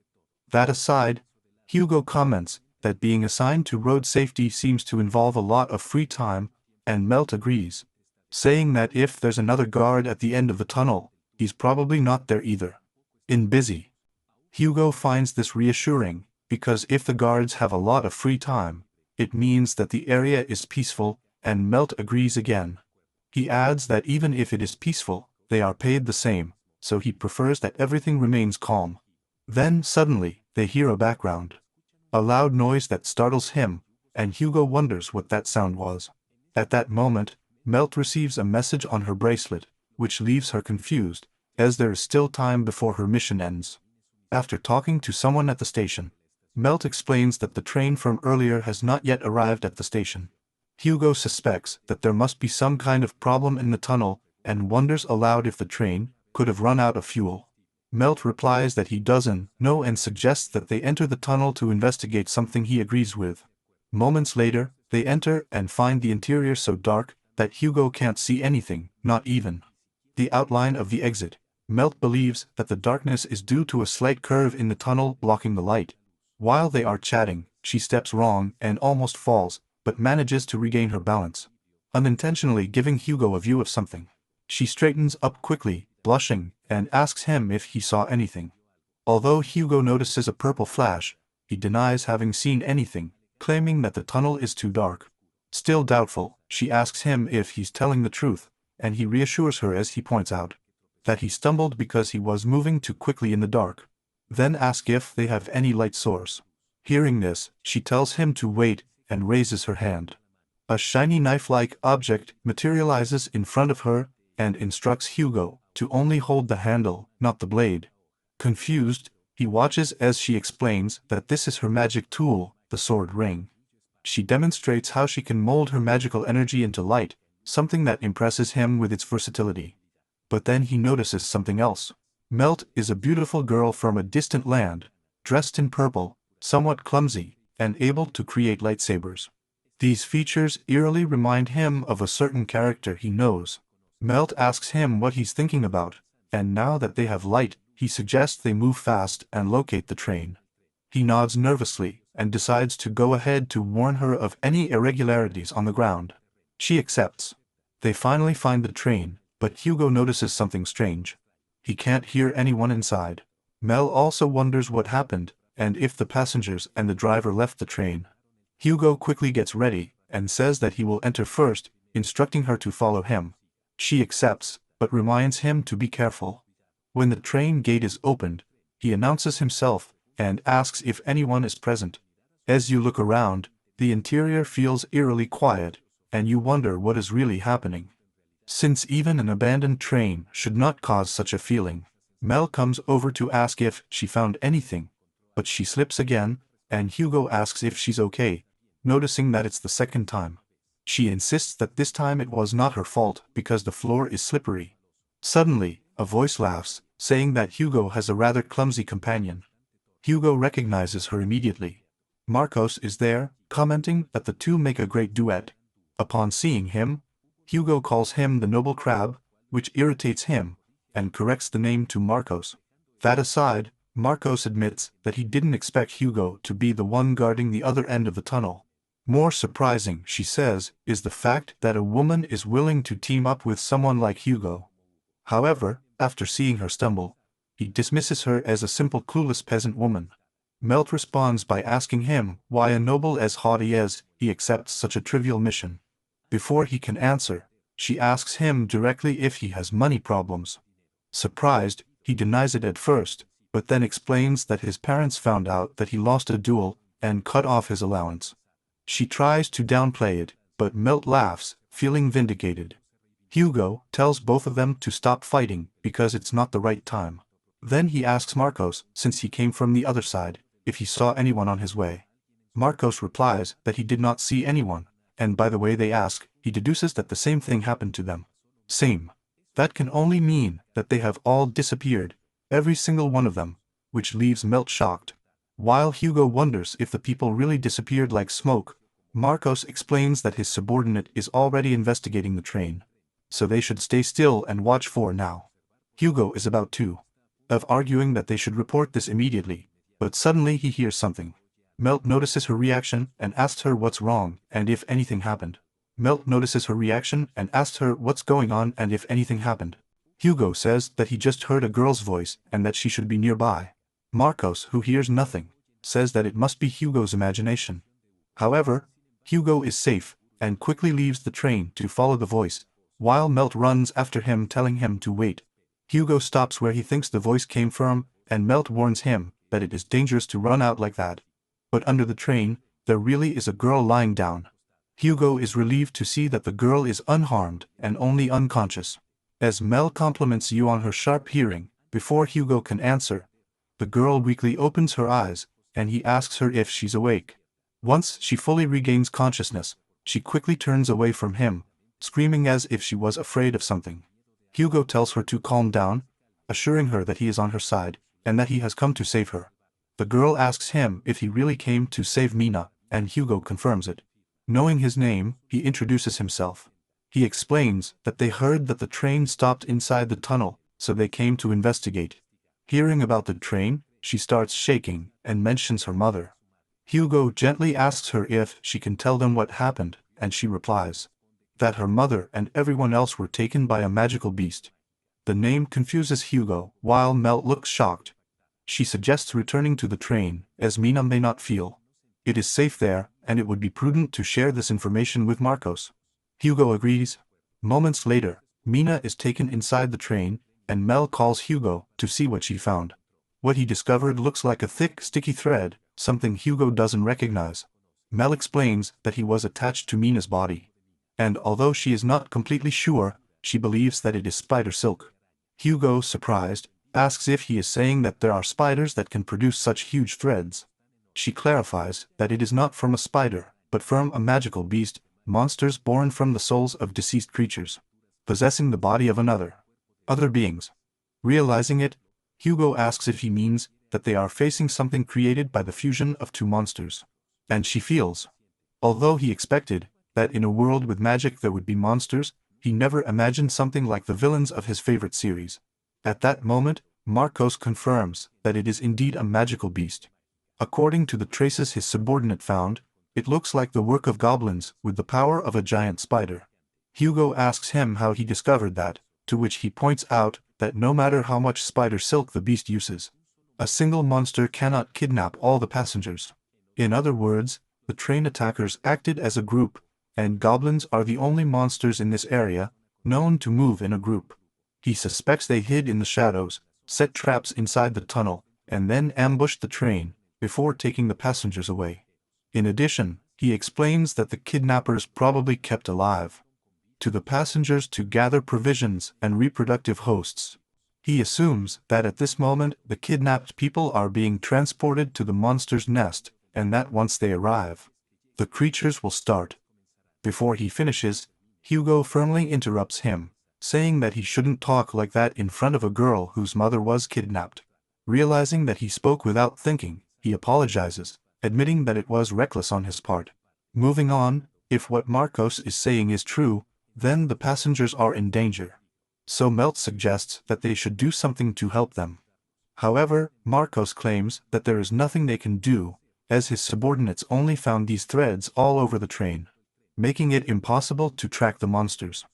Speaker 1: That aside, Hugo comments that being assigned to road safety seems to involve a lot of free time, and Melt agrees, saying that if there's another guard at the end of the tunnel, he's probably not there either. In Busy, Hugo finds this reassuring, because if the guards have a lot of free time, it means that the area is peaceful, and Melt agrees again. He adds that even if it is peaceful, they are paid the same, so he prefers that everything remains calm. Then suddenly, they hear a background, a loud noise that startles him, and Hugo wonders what that sound was. At that moment, Melt receives a message on her bracelet, which leaves her confused, as there is still time before her mission ends. After talking to someone at the station, Melt explains that the train from earlier has not yet arrived at the station. Hugo suspects that there must be some kind of problem in the tunnel, and wonders aloud if the train could have run out of fuel. Melt replies that he doesn't know and suggests that they enter the tunnel to investigate something he agrees with. Moments later, they enter and find the interior so dark that Hugo can't see anything, not even the outline of the exit. Melt believes that the darkness is due to a slight curve in the tunnel blocking the light. While they are chatting, she steps wrong and almost falls, but manages to regain her balance, unintentionally giving Hugo a view of something. She straightens up quickly, blushing, and asks him if he saw anything. Although Hugo notices a purple flash, he denies having seen anything, claiming that the tunnel is too dark. Still doubtful, she asks him if he's telling the truth, and he reassures her as he points out that he stumbled because he was moving too quickly in the dark. Then asks if they have any light source. Hearing this, she tells him to wait and raises her hand. A shiny knife-like object materializes in front of her and instructs Hugo to only hold the handle, not the blade. Confused, he watches as she explains that this is her magic tool, the sword ring. She demonstrates how she can mold her magical energy into light, something that impresses him with its versatility. But then he notices something else. Melt is a beautiful girl from a distant land, dressed in purple, somewhat clumsy, and able to create lightsabers. These features eerily remind him of a certain character he knows. Melt asks him what he's thinking about, and now that they have light, he suggests they move fast and locate the train. He nods nervously and decides to go ahead to warn her of any irregularities on the ground. She accepts. They finally find the train, but Hugo notices something strange. He can't hear anyone inside. Mel also wonders what happened, and if the passengers and the driver left the train. Hugo quickly gets ready, and says that he will enter first, instructing her to follow him. She accepts, but reminds him to be careful. When the train gate is opened, he announces himself, and asks if anyone is present. As you look around, the interior feels eerily quiet, and you wonder what is really happening. Since even an abandoned train should not cause such a feeling, Mel comes over to ask if she found anything, but she slips again, and Hugo asks if she's okay, noticing that it's the second time. She insists that this time it was not her fault because the floor is slippery. Suddenly, a voice laughs, saying that Hugo has a rather clumsy companion. Hugo recognizes her immediately. Marcos is there, commenting that the two make a great duet. Upon seeing him, Hugo calls him the noble crab, which irritates him, and corrects the name to Marcos. That aside, Marcos admits that he didn't expect Hugo to be the one guarding the other end of the tunnel. More surprising, she says, is the fact that a woman is willing to team up with someone like Hugo. However, after seeing her stumble, he dismisses her as a simple clueless peasant woman. Melt responds by asking him why a noble as haughty as he accepts such a trivial mission. Before he can answer, she asks him directly if he has money problems. Surprised, he denies it at first, but then explains that his parents found out that he lost a duel and cut off his allowance. She tries to downplay it, but Melt laughs, feeling vindicated. Hugo tells both of them to stop fighting because it's not the right time. Then he asks Marcos, since he came from the other side, if he saw anyone on his way. Marcos replies that he did not see anyone, and by the way they ask, he deduces that the same thing happened to them. Same. That can only mean that they have all disappeared, every single one of them, which leaves Melt shocked. While Hugo wonders if the people really disappeared like smoke, Marcos explains that his subordinate is already investigating the train, so they should stay still and watch for now. Hugo is about to arguing that they should report this immediately, but suddenly he hears something. Melt notices her reaction and asks her what's wrong and if anything happened. Melt notices her reaction and asks her what's going on and if anything happened. Hugo says that he just heard a girl's voice and that she should be nearby. Marcos, who hears nothing, says that it must be Hugo's imagination. However, Hugo is safe and quickly leaves the train to follow the voice, while Melt runs after him telling him to wait. Hugo stops where he thinks the voice came from, and Melt warns him that it is dangerous to run out like that. But under the train, there really is a girl lying down. Hugo is relieved to see that the girl is unharmed and only unconscious. As Mel compliments you on her sharp hearing, before Hugo can answer, the girl weakly opens her eyes, and he asks her if she's awake. Once she fully regains consciousness, she quickly turns away from him, screaming as if she was afraid of something. Hugo tells her to calm down, assuring her that he is on her side, and that he has come to save her. The girl asks him if he really came to save Mina, and Hugo confirms it. Knowing his name, he introduces himself. He explains that they heard that the train stopped inside the tunnel, so they came to investigate. Hearing about the train, she starts shaking and mentions her mother. Hugo gently asks her if she can tell them what happened, and she replies that her mother and everyone else were taken by a magical beast. The name confuses Hugo, while Mel looks shocked. She suggests returning to the train, as Mina may not feel it is safe there, and it would be prudent to share this information with Marcos. Hugo agrees. Moments later, Mina is taken inside the train, and Mel calls Hugo to see what she found. What he discovered looks like a thick, sticky thread, something Hugo doesn't recognize. Mel explains that he was attached to Mina's body. And although she is not completely sure, she believes that it is spider silk. Hugo, surprised, asks if he is saying that there are spiders that can produce such huge threads. She clarifies that it is not from a spider, but from a magical beast, monsters born from the souls of deceased creatures, possessing the body of other beings. Realizing it, Hugo asks if he means that they are facing something created by the fusion of two monsters. And she feels. Although he expected that in a world with magic there would be monsters, he never imagined something like the villains of his favorite series. At that moment, Marcos confirms that it is indeed a magical beast. According to the traces his subordinate found, it looks like the work of goblins with the power of a giant spider. Hugo asks him how he discovered that, to which he points out that no matter how much spider silk the beast uses, a single monster cannot kidnap all the passengers. In other words, the train attackers acted as a group, and goblins are the only monsters in this area known to move in a group. He suspects they hid in the shadows, set traps inside the tunnel, and then ambushed the train before taking the passengers away. In addition, he explains that the kidnappers probably kept alive to the passengers to gather provisions and reproductive hosts. He assumes that at this moment the kidnapped people are being transported to the monster's nest, and that once they arrive, the creatures will start. Before he finishes, Hugo firmly interrupts him, saying that he shouldn't talk like that in front of a girl whose mother was kidnapped. Realizing that he spoke without thinking, he apologizes, admitting that it was reckless on his part. Moving on, if what Marcos is saying is true, then the passengers are in danger. So Melt suggests that they should do something to help them. However, Marcos claims that there is nothing they can do, as his subordinates only found these threads all over the train, making it impossible to track the monsters.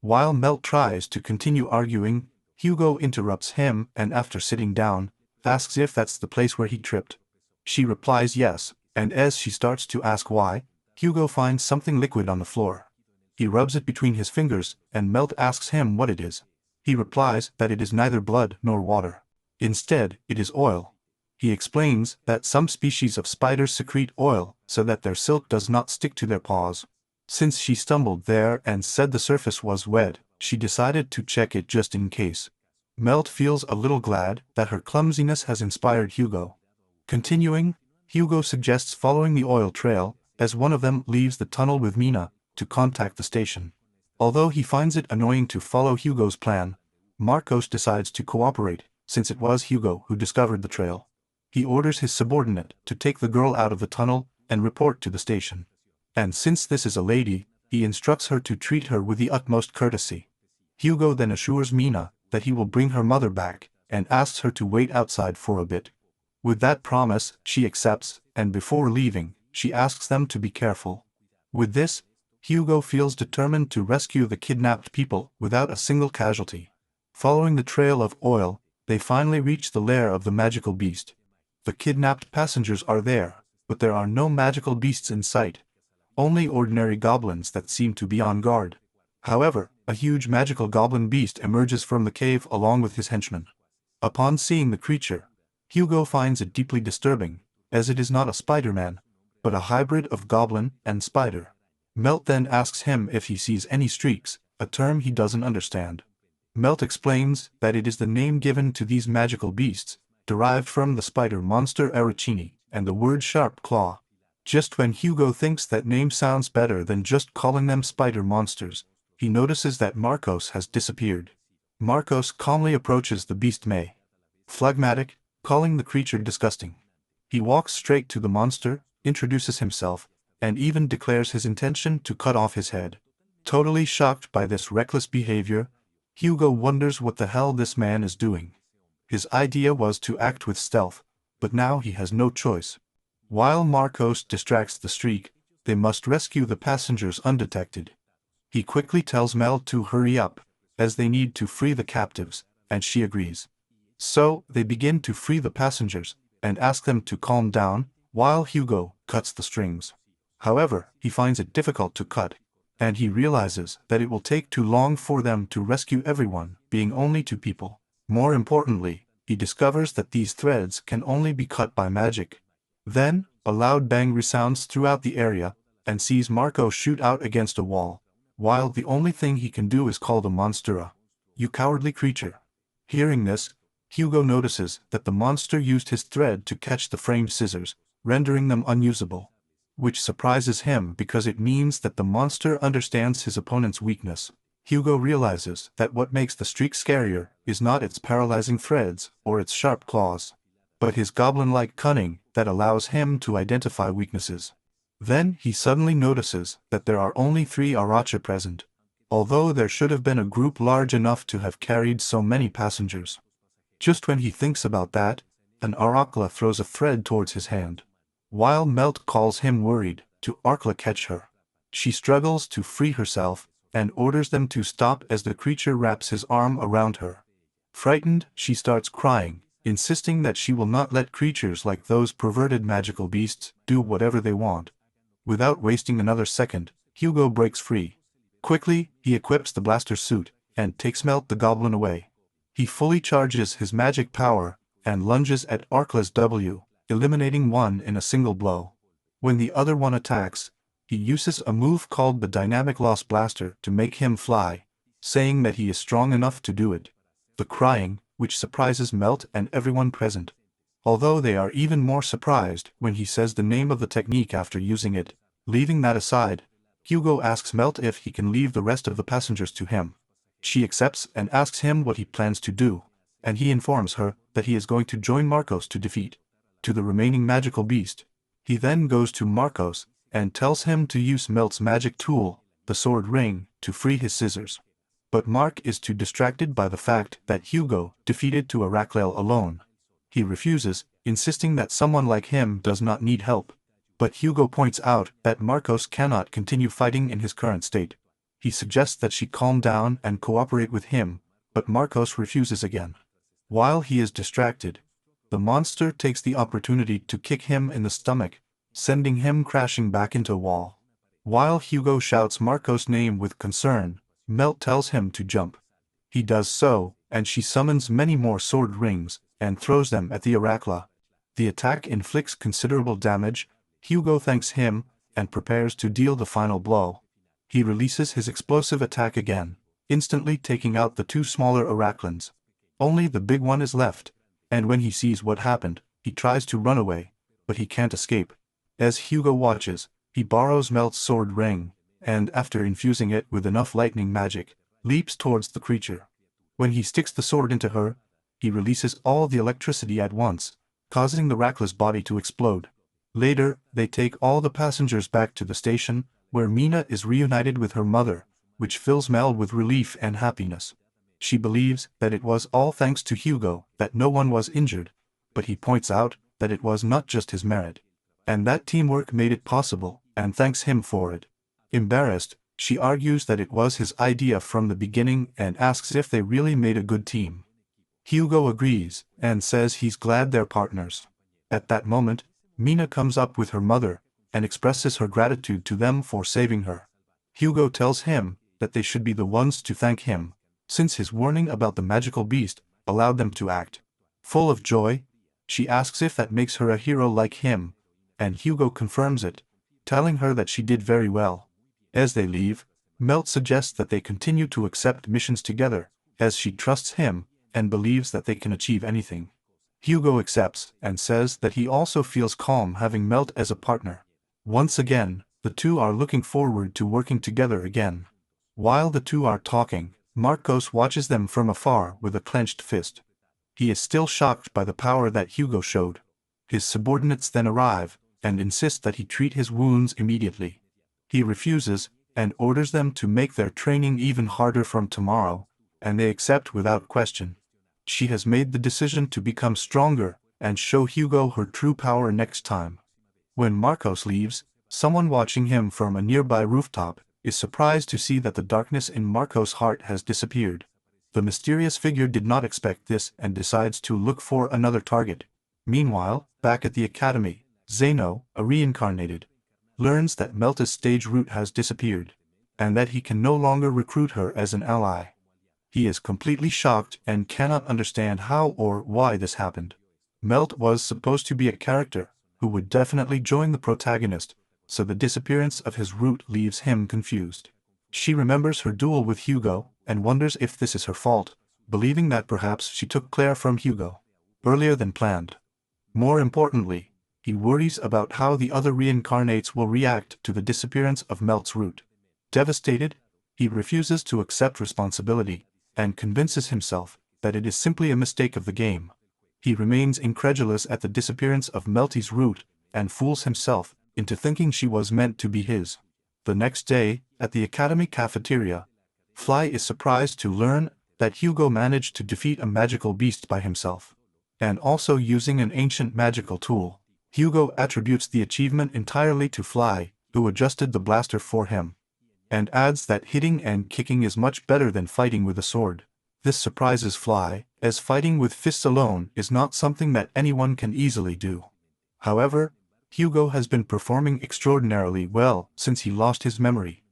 Speaker 1: While Melt tries to continue arguing, Hugo interrupts him and after sitting down, asks if that's the place where he tripped. She replies yes, and as she starts to ask why, Hugo finds something liquid on the floor. He rubs it between his fingers, and Melt asks him what it is. He replies that it is neither blood nor water. Instead, it is oil. He explains that some species of spiders secrete oil so that their silk does not stick to their paws. Since she stumbled there and said the surface was wet, she decided to check it just in case. Melt feels a little glad that her clumsiness has inspired Hugo. Continuing, Hugo suggests following the oil trail, as one of them leaves the tunnel with Mina, to contact the station. Although he finds it annoying to follow Hugo's plan, Marcos decides to cooperate, since it was Hugo who discovered the trail. He orders his subordinate to take the girl out of the tunnel and report to the station. And since this is a lady, he instructs her to treat her with the utmost courtesy. Hugo then assures Mina that he will bring her mother back, and asks her to wait outside for a bit. With that promise, she accepts, and before leaving, she asks them to be careful. With this, Hugo feels determined to rescue the kidnapped people without a single casualty. Following the trail of oil, they finally reach the lair of the magical beast. The kidnapped passengers are there, but there are no magical beasts in sight. Only ordinary goblins that seem to be on guard. However, a huge magical goblin beast emerges from the cave along with his henchmen. Upon seeing the creature, Hugo finds it deeply disturbing, as it is not a Spider-Man, but a hybrid of goblin and spider. Melt then asks him if he sees any streaks, a term he doesn't understand. Melt explains that it is the name given to these magical beasts, derived from the spider monster Araccini, and the word sharp claw. Just when Hugo thinks that name sounds better than just calling them spider monsters, he notices that Marcos has disappeared. Marcos calmly approaches the beast phlegmatic, calling the creature disgusting. He walks straight to the monster, introduces himself, and even declares his intention to cut off his head. Totally shocked by this reckless behavior, Hugo wonders what the hell this man is doing. His idea was to act with stealth, but now he has no choice. While Marcos distracts the streak, they must rescue the passengers undetected. He quickly tells Mel to hurry up, as they need to free the captives, and she agrees. So, they begin to free the passengers, and ask them to calm down, while Hugo cuts the strings. However, he finds it difficult to cut, and he realizes that it will take too long for them to rescue everyone, being only 2 people. More importantly, he discovers that these threads can only be cut by magic. Then, a loud bang resounds throughout the area, and sees Marco shoot out against a wall, while the only thing he can do is call the monster a "You cowardly creature." Hearing this, Hugo notices that the monster used his thread to catch the framed scissors, rendering them unusable. Which surprises him because it means that the monster understands his opponent's weakness. Hugo realizes that what makes the streak scarier is not its paralyzing threads or its sharp claws, but his goblin-like cunning that allows him to identify weaknesses. Then he suddenly notices that there are only 3 Aracha present, although there should have been a group large enough to have carried so many passengers. Just when he thinks about that, an Arachla throws a thread towards his hand. While Melt calls him worried to Arachla catch her, she struggles to free herself, and orders them to stop as the creature wraps his arm around her. Frightened, she starts crying, insisting that she will not let creatures like those perverted magical beasts do whatever they want. Without wasting another second, Hugo breaks free. Quickly, he equips the blaster suit, and takes Melt the goblin away. He fully charges his magic power, and lunges at Arkla's W, eliminating one in a single blow. When the other one attacks, He uses a move called the Dynamic Loss Blaster to make him fly, saying that he is strong enough to do it. The crying, which surprises Melt and everyone present. Although they are even more surprised when he says the name of the technique after using it. Leaving that aside, Hugo asks Melt if he can leave the rest of the passengers to him. She accepts and asks him what he plans to do, and he informs her that he is going to join Marcos to defeat to the remaining magical beast. He then goes to Marcos and tells him to use Melt's magic tool, the sword ring, to free his scissors. But Mark is too distracted by the fact that Hugo defeated to Araklel alone. He refuses, insisting that someone like him does not need help. But Hugo points out that Marcos cannot continue fighting in his current state. He suggests that she calm down and cooperate with him, but Marcos refuses again. While he is distracted, the monster takes the opportunity to kick him in the stomach, sending him crashing back into a wall. While Hugo shouts Marcos' name with concern, Melt tells him to jump. He does so, and she summons many more sword rings and throws them at the Arakla. The attack inflicts considerable damage. Hugo thanks him and prepares to deal the final blow. He releases his explosive attack again, instantly taking out the two smaller Araklans. Only the big one is left, and when he sees what happened, he tries to run away, but he can't escape. As Hugo watches, he borrows Melt's sword ring, and after infusing it with enough lightning magic, leaps towards the creature. When he sticks the sword into her, he releases all the electricity at once, causing the Rakla's body to explode. Later, they take all the passengers back to the station, where Mina is reunited with her mother, which fills Mel with relief and happiness. She believes that it was all thanks to Hugo that no one was injured, but he points out that it was not just his merit, and that teamwork made it possible, and thanks him for it. Embarrassed, she argues that it was his idea from the beginning and asks if they really made a good team. Hugo agrees, and says he's glad they're partners. At that moment, Mina comes up with her mother, and expresses her gratitude to them for saving her. Hugo tells him that they should be the ones to thank him, since his warning about the magical beast allowed them to act. Full of joy, she asks if that makes her a hero like him, and Hugo confirms it, telling her that she did very well. As they leave, Melt suggests that they continue to accept missions together, as she trusts him and believes that they can achieve anything. Hugo accepts and says that he also feels calm having Melt as a partner. Once again, the two are looking forward to working together again. While the two are talking, Marcos watches them from afar with a clenched fist. He is still shocked by the power that Hugo showed. His subordinates then arrive and insist that he treat his wounds immediately. He refuses and orders them to make their training even harder from tomorrow, and they accept without question. She has made the decision to become stronger and show Hugo her true power next time. When Marcos leaves, someone watching him from a nearby rooftop is surprised to see that the darkness in Marcos' heart has disappeared. The mysterious figure did not expect this and decides to look for another target. Meanwhile, back at the academy, Zeno, a reincarnated, learns that Melta's stage route has disappeared, and that he can no longer recruit her as an ally. He is completely shocked and cannot understand how or why this happened. Melt was supposed to be a character who would definitely join the protagonist, so the disappearance of his route leaves him confused. She remembers her duel with Hugo and wonders if this is her fault, believing that perhaps she took Claire from Hugo earlier than planned. More importantly, he worries about how the other reincarnates will react to the disappearance of Melt's route. Devastated, he refuses to accept responsibility and convinces himself that it is simply a mistake of the game. He remains incredulous at the disappearance of Melty's route and fools himself into thinking she was meant to be his. The next day, at the academy cafeteria, Fly is surprised to learn that Hugo managed to defeat a magical beast by himself, and also using an ancient magical tool. Hugo attributes the achievement entirely to Fly, who adjusted the blaster for him, and adds that hitting and kicking is much better than fighting with a sword. This surprises Fly, as fighting with fists alone is not something that anyone can easily do. However, Hugo has been performing extraordinarily well since he lost his memory.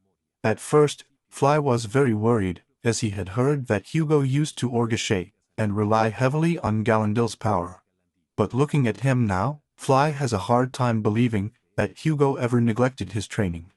Speaker 1: At first, Fly was very worried, as he had heard that Hugo used to orgashe and rely heavily on Galandil's power. But looking at him now, Fly has a hard time believing that Hugo ever neglected his training.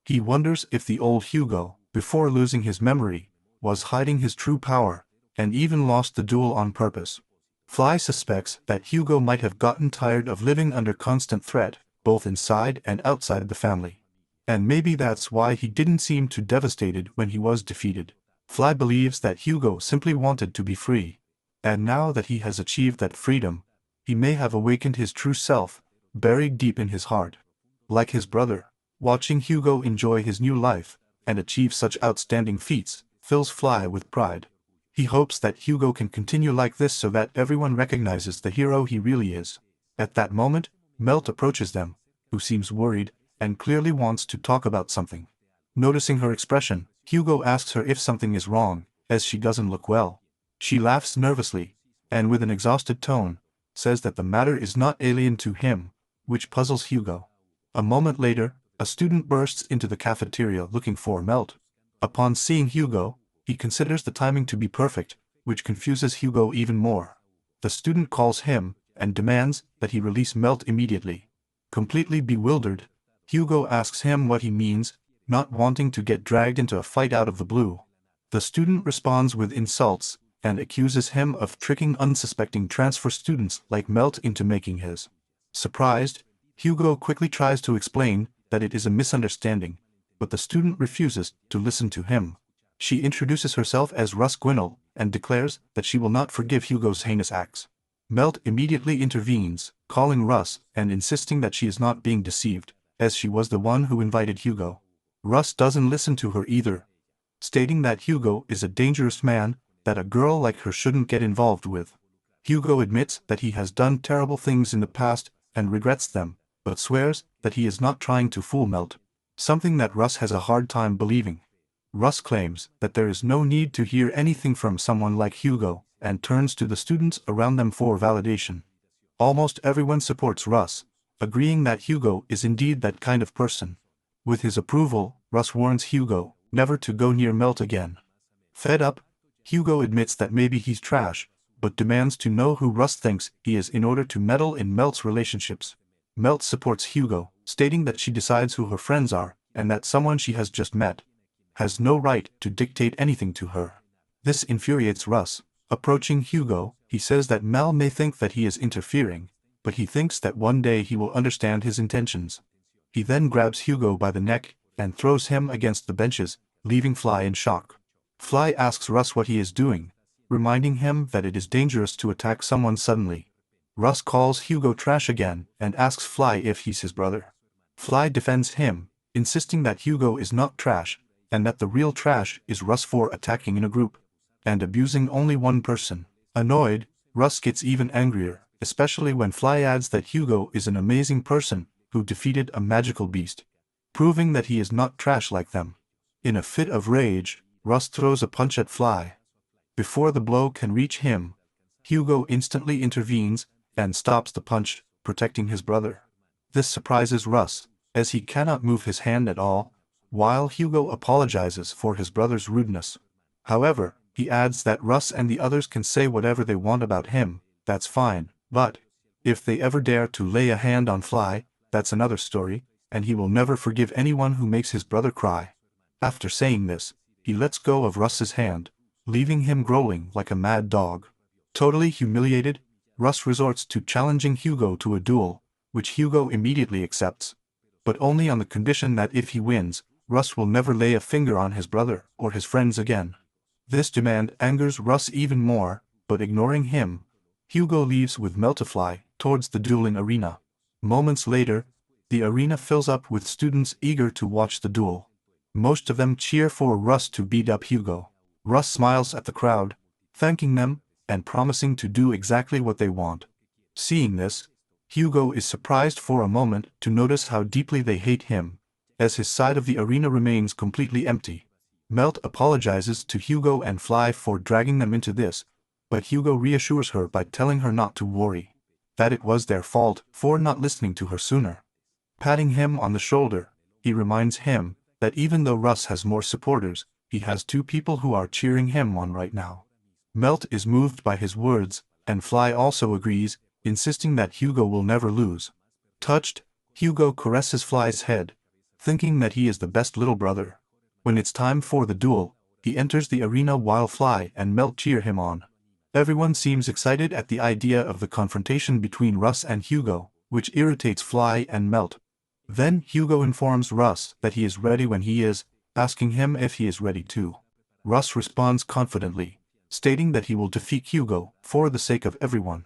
Speaker 1: He wonders if the old Hugo, before losing his memory, was hiding his true power, and even lost the duel on purpose. Fly suspects that Hugo might have gotten tired of living under constant threat, both inside and outside the family. And maybe that's why he didn't seem too devastated when he was defeated. Fly believes that Hugo simply wanted to be free. And now that he has achieved that freedom, he may have awakened his true self, buried deep in his heart. Like his brother, watching Hugo enjoy his new life, and achieve such outstanding feats, fills Fly with pride. He hopes that Hugo can continue like this so that everyone recognizes the hero he really is. At that moment, Melt approaches them, who seems worried, and clearly wants to talk about something. Noticing her expression, Hugo asks her if something is wrong, as she doesn't look well. She laughs nervously, and with an exhausted tone, says that the matter is not alien to him, which puzzles Hugo. A moment later, a student bursts into the cafeteria looking for Melt. Upon seeing Hugo, he considers the timing to be perfect, which confuses Hugo even more. The student calls him, and demands that he release Melt immediately. Completely bewildered, Hugo asks him what he means, not wanting to get dragged into a fight out of the blue. The student responds with insults, and accuses him of tricking unsuspecting transfer students like Melt into making his. Surprised, Hugo quickly tries to explain that it is a misunderstanding, but the student refuses to listen to him. She introduces herself as Russ Gwynell, and declares that she will not forgive Hugo's heinous acts. Melt immediately intervenes, calling Russ and insisting that she is not being deceived, as she was the one who invited Hugo. Russ doesn't listen to her either, stating that Hugo is a dangerous man, that a girl like her shouldn't get involved with. Hugo admits that he has done terrible things in the past and regrets them, but swears that he is not trying to fool Melt, something that Russ has a hard time believing. Russ claims that there is no need to hear anything from someone like Hugo, and turns to the students around them for validation. Almost everyone supports Russ, agreeing that Hugo is indeed that kind of person. With his approval, Russ warns Hugo never to go near Melt again. Fed up, Hugo admits that maybe he's trash, but demands to know who Russ thinks he is in order to meddle in Melt's relationships. Melt supports Hugo, stating that she decides who her friends are, and that someone she has just met has no right to dictate anything to her. This infuriates Russ. Approaching Hugo, he says that Mel may think that he is interfering, but he thinks that one day he will understand his intentions. He then grabs Hugo by the neck and throws him against the benches, leaving Fly in shock. Fly asks Russ what he is doing, reminding him that it is dangerous to attack someone suddenly. Russ calls Hugo trash again and asks Fly if he's his brother. Fly defends him, insisting that Hugo is not trash, and that the real trash is Russ for attacking in a group and abusing only one person. Annoyed, Russ gets even angrier, especially when Fly adds that Hugo is an amazing person who defeated a magical beast, proving that he is not trash like them. In a fit of rage, Russ throws a punch at Fly. Before the blow can reach him, Hugo instantly intervenes and stops the punch, protecting his brother. This surprises Russ, as he cannot move his hand at all, while Hugo apologizes for his brother's rudeness. However, he adds that Russ and the others can say whatever they want about him, that's fine, but if they ever dare to lay a hand on Fly, that's another story, and he will never forgive anyone who makes his brother cry. After saying this, he lets go of Russ's hand, leaving him growling like a mad dog. Totally humiliated, Russ resorts to challenging Hugo to a duel, which Hugo immediately accepts, but only on the condition that if he wins, Russ will never lay a finger on his brother or his friends again. This demand angers Russ even more, but ignoring him, Hugo leaves with Meltifly towards the dueling arena. Moments later, the arena fills up with students eager to watch the duel. Most of them cheer for Russ to beat up Hugo. Russ smiles at the crowd, thanking them and promising to do exactly what they want. Seeing this, Hugo is surprised for a moment to notice how deeply they hate him, as his side of the arena remains completely empty. Melt apologizes to Hugo and Fly for dragging them into this, but Hugo reassures her by telling her not to worry, that it was their fault for not listening to her sooner. Patting him on the shoulder, he reminds him that even though Russ has more supporters, he has two people who are cheering him on right now. Melt is moved by his words, and Fly also agrees, insisting that Hugo will never lose. Touched, Hugo caresses Fly's head, thinking that he is the best little brother. When it's time for the duel, he enters the arena while Fly and Melt cheer him on. Everyone seems excited at the idea of the confrontation between Russ and Hugo, which irritates Fly and Melt. Then Hugo informs Russ that he is ready when he is, asking him if he is ready too. Russ responds confidently, stating that he will defeat Hugo for the sake of everyone.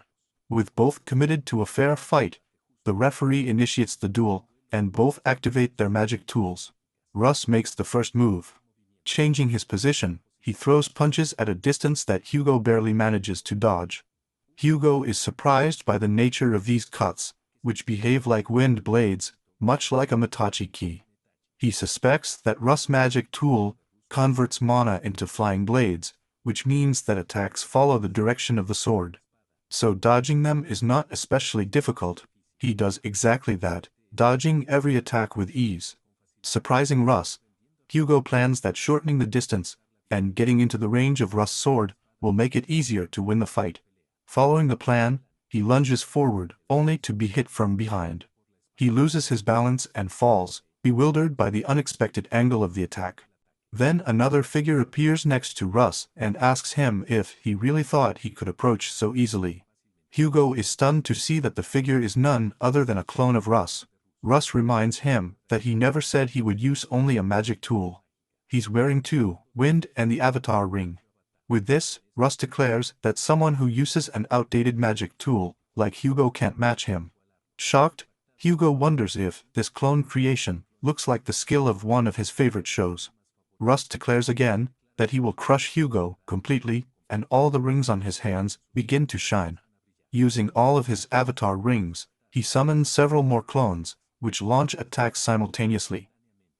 Speaker 1: With both committed to a fair fight, the referee initiates the duel, and both activate their magic tools. Russ makes the first move. Changing his position, he throws punches at a distance that Hugo barely manages to dodge. Hugo is surprised by the nature of these cuts, which behave like wind blades, much like a Mitachi ki. He suspects that Russ' magic tool converts mana into flying blades, which means that attacks follow the direction of the sword. So dodging them is not especially difficult. He does exactly that, dodging every attack with ease. Surprising Russ, Hugo plans that shortening the distance and getting into the range of Russ' sword will make it easier to win the fight. Following the plan, he lunges forward, only to be hit from behind. He loses his balance and falls, bewildered by the unexpected angle of the attack. Then another figure appears next to Russ and asks him if he really thought he could approach so easily. Hugo is stunned to see that the figure is none other than a clone of Russ. Russ reminds him that he never said he would use only a magic tool. He's wearing two, Wind and the Avatar Ring. With this, Russ declares that someone who uses an outdated magic tool, like Hugo, can't match him. Shocked, Hugo wonders if this clone creation looks like the skill of one of his favorite shows. Russ declares again that he will crush Hugo completely, and all the rings on his hands begin to shine. Using all of his avatar rings, he summons several more clones, which launch attacks simultaneously.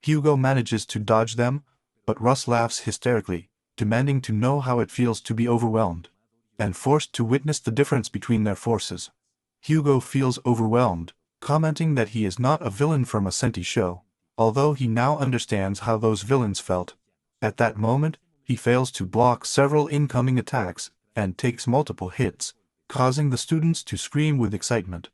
Speaker 1: Hugo manages to dodge them, but Russ laughs hysterically, demanding to know how it feels to be overwhelmed and forced to witness the difference between their forces. Hugo feels overwhelmed, commenting that he is not a villain from a Senti show, although he now understands how those villains felt. At that moment, he fails to block several incoming attacks and takes multiple hits, causing the students to scream with excitement.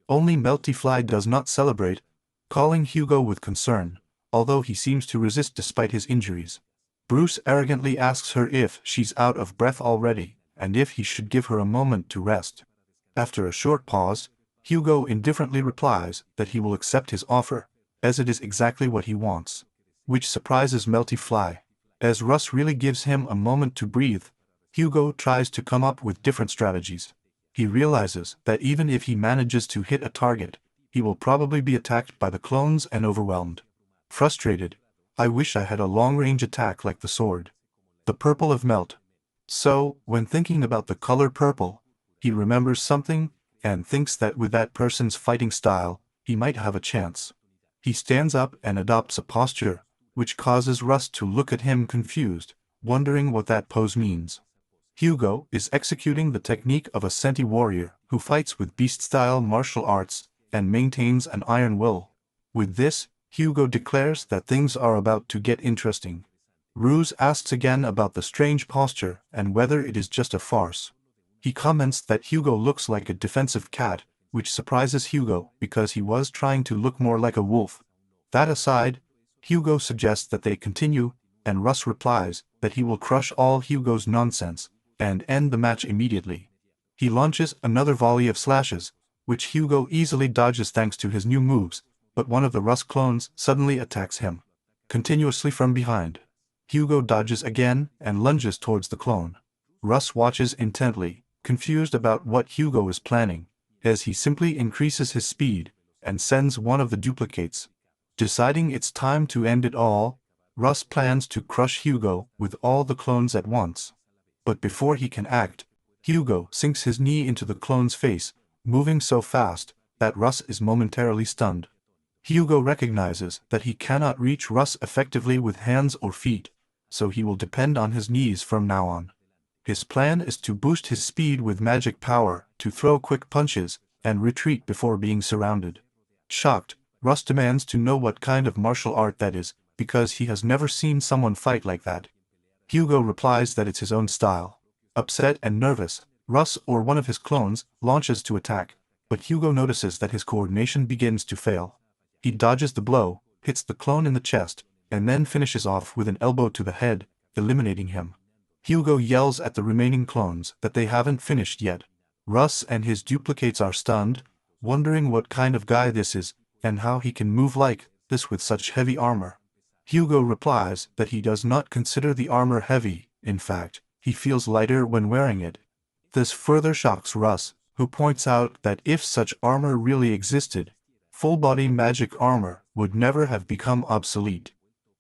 Speaker 1: Only Melty Fly does not celebrate, calling Hugo with concern, although he seems to resist despite his injuries. Bruce arrogantly asks her if she's out of breath already, and if he should give her a moment to rest. After a short pause, Hugo indifferently replies that he will accept his offer, as it is exactly what he wants. Which surprises Melty Fly. As Russ really gives him a moment to breathe, Hugo tries to come up with different strategies. He realizes that even if he manages to hit a target, he will probably be attacked by the clones and overwhelmed. Frustrated, I wish I had a long-range attack like the sword. The purple of Melt. So, when thinking about the color purple, he remembers something and thinks that with that person's fighting style, he might have a chance. He stands up and adopts a posture, which causes Russ to look at him confused, wondering what that pose means. Hugo is executing the technique of a Senti warrior who fights with beast-style martial arts and maintains an iron will. With this, Hugo declares that things are about to get interesting. Ruse asks again about the strange posture and whether it is just a farce. He comments that Hugo looks like a defensive cat, which surprises Hugo because he was trying to look more like a wolf. That aside, Hugo suggests that they continue, and Russ replies that he will crush all Hugo's nonsense and end the match immediately. He launches another volley of slashes, which Hugo easily dodges thanks to his new moves, but one of the Russ clones suddenly attacks him continuously from behind. Hugo dodges again and lunges towards the clone. Russ watches intently, confused about what Hugo is planning, as he simply increases his speed and sends one of the duplicates. Deciding it's time to end it all, Russ plans to crush Hugo with all the clones at once. But before he can act, Hugo sinks his knee into the clone's face, moving so fast that Russ is momentarily stunned. Hugo recognizes that he cannot reach Russ effectively with hands or feet, so he will depend on his knees from now on. His plan is to boost his speed with magic power, to throw quick punches, and retreat before being surrounded. Shocked, Russ demands to know what kind of martial art that is, because he has never seen someone fight like that. Hugo replies that it's his own style. Upset and nervous, Russ or one of his clones launches to attack, but Hugo notices that his coordination begins to fail. He dodges the blow, hits the clone in the chest, and then finishes off with an elbow to the head, eliminating him. Hugo yells at the remaining clones that they haven't finished yet. Russ and his duplicates are stunned, wondering what kind of guy this is, and how he can move like this with such heavy armor. Hugo replies that he does not consider the armor heavy, in fact, he feels lighter when wearing it. This further shocks Russ, who points out that if such armor really existed, full-body magic armor would never have become obsolete.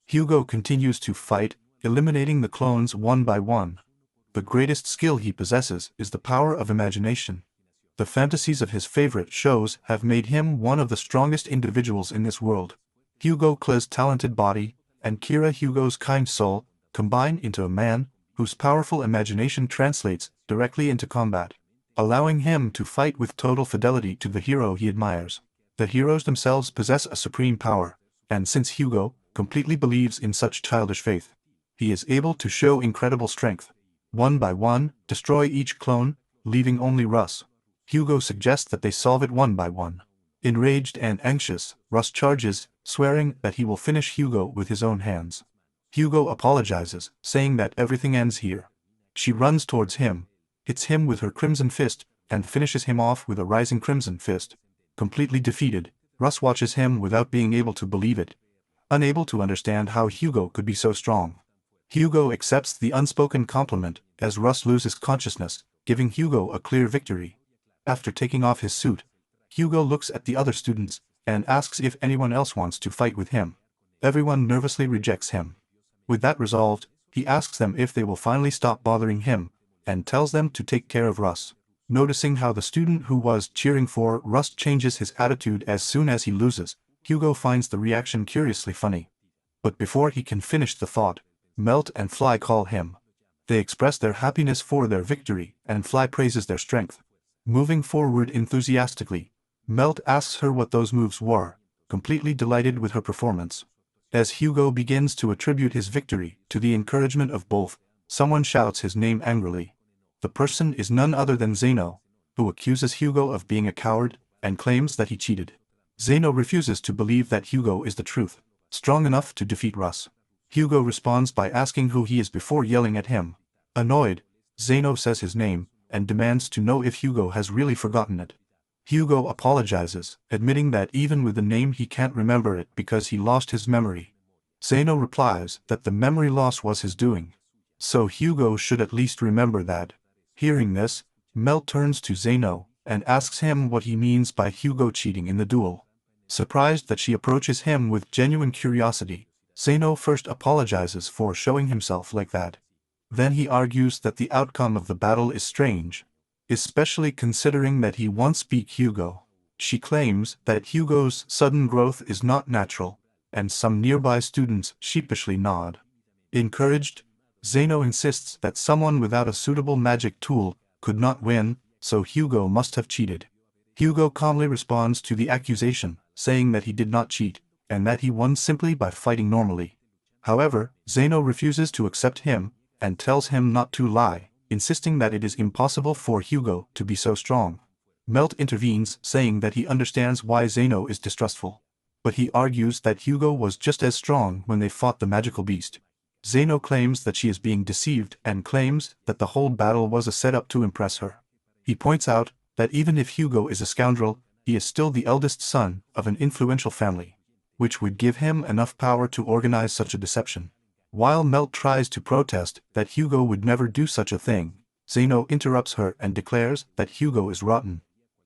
Speaker 1: Hugo continues to fight, eliminating the clones one by one. The greatest skill he possesses is the power of imagination. The fantasies of his favorite shows have made him one of the strongest individuals in this world. Hugo Kle's talented body and Kira Hugo's kind soul combine into a man whose powerful imagination translates directly into combat, allowing him to fight with total fidelity to the hero he admires. The heroes themselves possess a supreme power, and since Hugo completely believes in such childish faith, he is able to show incredible strength. One by one, destroy each clone, leaving only Russ. Hugo suggests that they solve it one by one. Enraged and anxious, Russ charges, swearing that he will finish Hugo with his own hands. Hugo apologizes, saying that everything ends here. She runs towards him, hits him with her crimson fist, and finishes him off with a rising crimson fist. Completely defeated, Russ watches him without being able to believe it, unable to understand how Hugo could be so strong. Hugo accepts the unspoken compliment as Russ loses consciousness, giving Hugo a clear victory. After taking off his suit, Hugo looks at the other students and asks if anyone else wants to fight with him. Everyone nervously rejects him. With that resolved, he asks them if they will finally stop bothering him, and tells them to take care of Russ. Noticing how the student who was cheering for Russ changes his attitude as soon as he loses, Hugo finds the reaction curiously funny. But before he can finish the thought, Melt and Fly call him. They express their happiness for their victory, and Fly praises their strength. Moving forward enthusiastically, Melt asks her what those moves were, completely delighted with her performance. As Hugo begins to attribute his victory to the encouragement of both, someone shouts his name angrily. The person is none other than Zeno, who accuses Hugo of being a coward and claims that he cheated. Zeno refuses to believe that Hugo is the truth, strong enough to defeat Russ. Hugo responds by asking who he is before yelling at him. Annoyed, Zeno says his name and demands to know if Hugo has really forgotten it. Hugo apologizes, admitting that even with the name he can't remember it because he lost his memory. Zeno replies that the memory loss was his doing, so Hugo should at least remember that. Hearing this, Mel turns to Zeno and asks him what he means by Hugo cheating in the duel. Surprised that she approaches him with genuine curiosity, Zeno first apologizes for showing himself like that. Then he argues that the outcome of the battle is strange, especially considering that he once beat Hugo. She claims that Hugo's sudden growth is not natural, and some nearby students sheepishly nod. Encouraged, Zeno insists that someone without a suitable magic tool could not win, so Hugo must have cheated. Hugo calmly responds to the accusation, saying that he did not cheat, and that he won simply by fighting normally. However, Zeno refuses to accept him, and tells him not to lie, insisting that it is impossible for Hugo to be so strong. Melt intervenes, saying that he understands why Zeno is distrustful. But he argues that Hugo was just as strong when they fought the magical beast. Zeno claims that she is being deceived and claims that the whole battle was a setup to impress her. He points out that even if Hugo is a scoundrel, he is still the eldest son of an influential family, which would give him enough power to organize such a deception. While Melt tries to protest that Hugo would never do such a thing, Zeno interrupts her and declares that Hugo is rotten,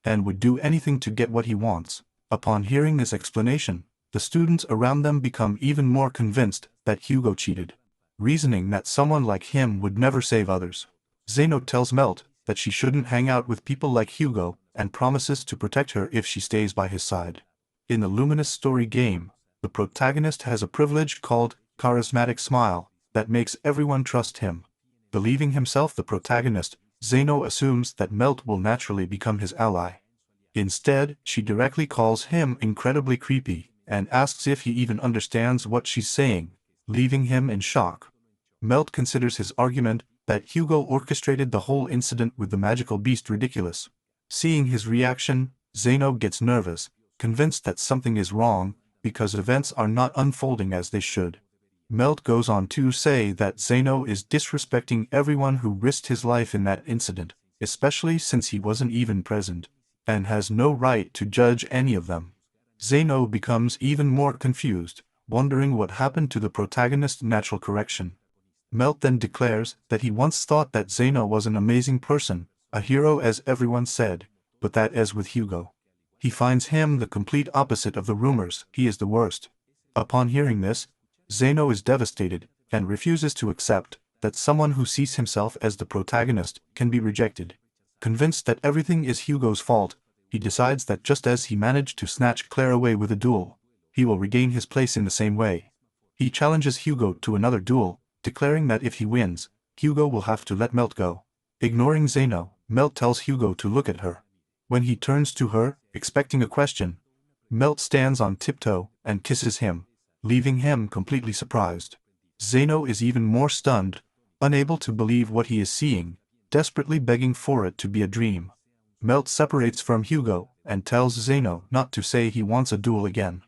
Speaker 1: and would do anything to get what he wants. Upon hearing this explanation, the students around them become even more convinced that Hugo cheated, reasoning that someone like him would never save others. Zeno tells Melt that she shouldn't hang out with people like Hugo and promises to protect her if she stays by his side. In the Luminous story game, the protagonist has a privilege called charismatic smile that makes everyone trust him. Believing himself the protagonist, Zeno assumes that Melt will naturally become his ally. Instead, she directly calls him incredibly creepy and asks if he even understands what she's saying, leaving him in shock. Melt considers his argument that Hugo orchestrated the whole incident with the magical beast ridiculous. Seeing his reaction, Zeno gets nervous, convinced that something is wrong, because events are not unfolding as they should. Melt goes on to say that Zeno is disrespecting everyone who risked his life in that incident, especially since he wasn't even present, and has no right to judge any of them. Zeno becomes even more confused, wondering what happened to the protagonist's natural correction. Melt then declares that he once thought that Zeno was an amazing person, a hero as everyone said, but that as with Hugo, he finds him the complete opposite of the rumors. He is the worst. Upon hearing this, Zeno is devastated and refuses to accept that someone who sees himself as the protagonist can be rejected. Convinced that everything is Hugo's fault, he decides that just as he managed to snatch Claire away with a duel, he will regain his place in the same way. He challenges Hugo to another duel, declaring that if he wins, Hugo will have to let Melt go. Ignoring Zeno, Melt tells Hugo to look at her. When he turns to her, expecting a question, Melt stands on tiptoe and kisses him, leaving him completely surprised. Zeno is even more stunned, unable to believe what he is seeing, desperately begging for it to be a dream. Melt separates from Hugo and tells Zeno not to say he wants a duel again.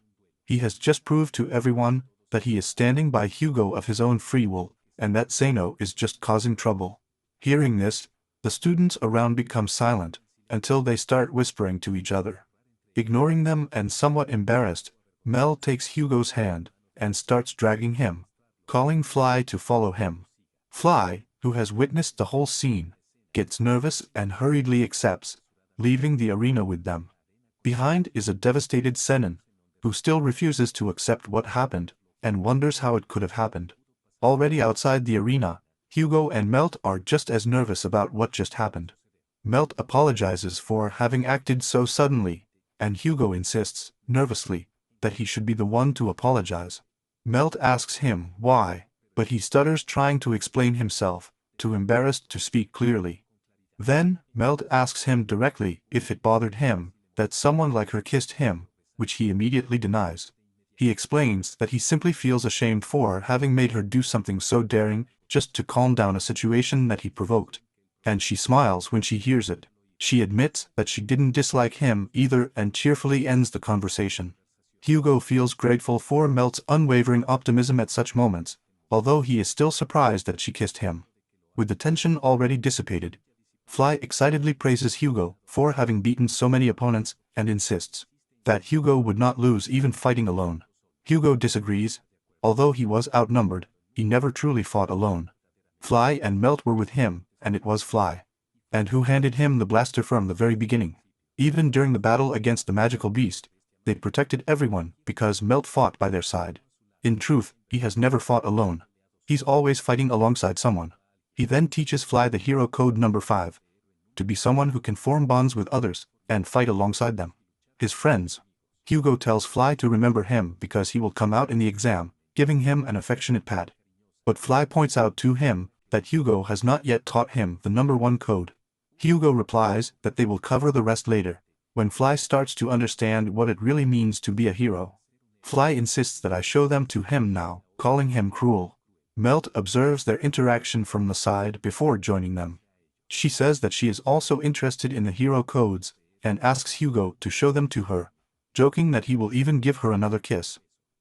Speaker 1: He has just proved to everyone that he is standing by Hugo of his own free will, and that Zeno is just causing trouble. Hearing this, the students around become silent, until they start whispering to each other. Ignoring them and somewhat embarrassed, Mel takes Hugo's hand and starts dragging him, calling Fly to follow him. Fly, who has witnessed the whole scene, gets nervous and hurriedly accepts, leaving the arena with them. Behind is a devastated Senin, who still refuses to accept what happened and wonders how it could have happened. Already outside the arena, Hugo and Melt are just as nervous about what just happened. Melt apologizes for having acted so suddenly, and Hugo insists, nervously, that he should be the one to apologize. Melt asks him why, but he stutters trying to explain himself, too embarrassed to speak clearly. Then, Melt asks him directly if it bothered him that someone like her kissed him, which he immediately denies. He explains that he simply feels ashamed for having made her do something so daring just to calm down a situation that he provoked. And she smiles when she hears it. She admits that she didn't dislike him either and cheerfully ends the conversation. Hugo feels grateful for Melt's unwavering optimism at such moments, although he is still surprised that she kissed him. With the tension already dissipated, Fly excitedly praises Hugo for having beaten so many opponents and insists that Hugo would not lose even fighting alone. Hugo disagrees. Although he was outnumbered, he never truly fought alone. Fly and Melt were with him, and it was Fly, and who handed him the blaster from the very beginning. Even during the battle against the magical beast, they protected everyone because Melt fought by their side. In truth, he has never fought alone. He's always fighting alongside someone. He then teaches Fly the hero code number 5. To be someone who can form bonds with others and fight alongside them. His friends. Hugo tells Fly to remember him because he will come out in the exam, giving him an affectionate pat. But Fly points out to him that Hugo has not yet taught him the number 1 code. Hugo replies that they will cover the rest later, when Fly starts to understand what it really means to be a hero. Fly insists that I show them to him now, calling him cruel. Melt observes their interaction from the side before joining them. She says that she is also interested in the hero codes, and asks Hugo to show them to her, joking that he will even give her another kiss.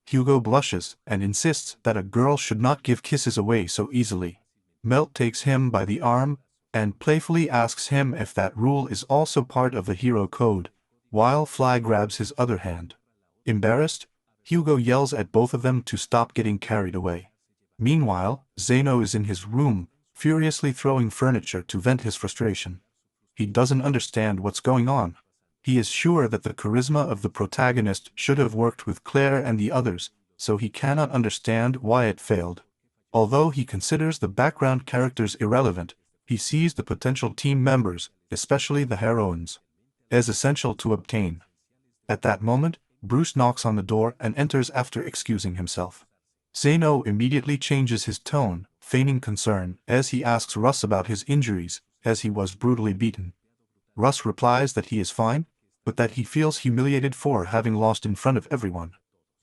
Speaker 1: Hugo blushes and insists that a girl should not give kisses away so easily. Melt takes him by the arm and playfully asks him if that rule is also part of the hero code, while Fly grabs his other hand. Embarrassed, Hugo yells at both of them to stop getting carried away. Meanwhile, Zeno is in his room, furiously throwing furniture to vent his frustration. He doesn't understand what's going on. He is sure that the charisma of the protagonist should have worked with Claire and the others, so he cannot understand why it failed. Although he considers the background characters irrelevant, he sees the potential team members, especially the heroines, as essential to obtain. At that moment, Bruce knocks on the door and enters after excusing himself. Zeno immediately changes his tone, feigning concern, as he asks Russ about his injuries, as he was brutally beaten. Russ replies that he is fine, but that he feels humiliated for having lost in front of everyone.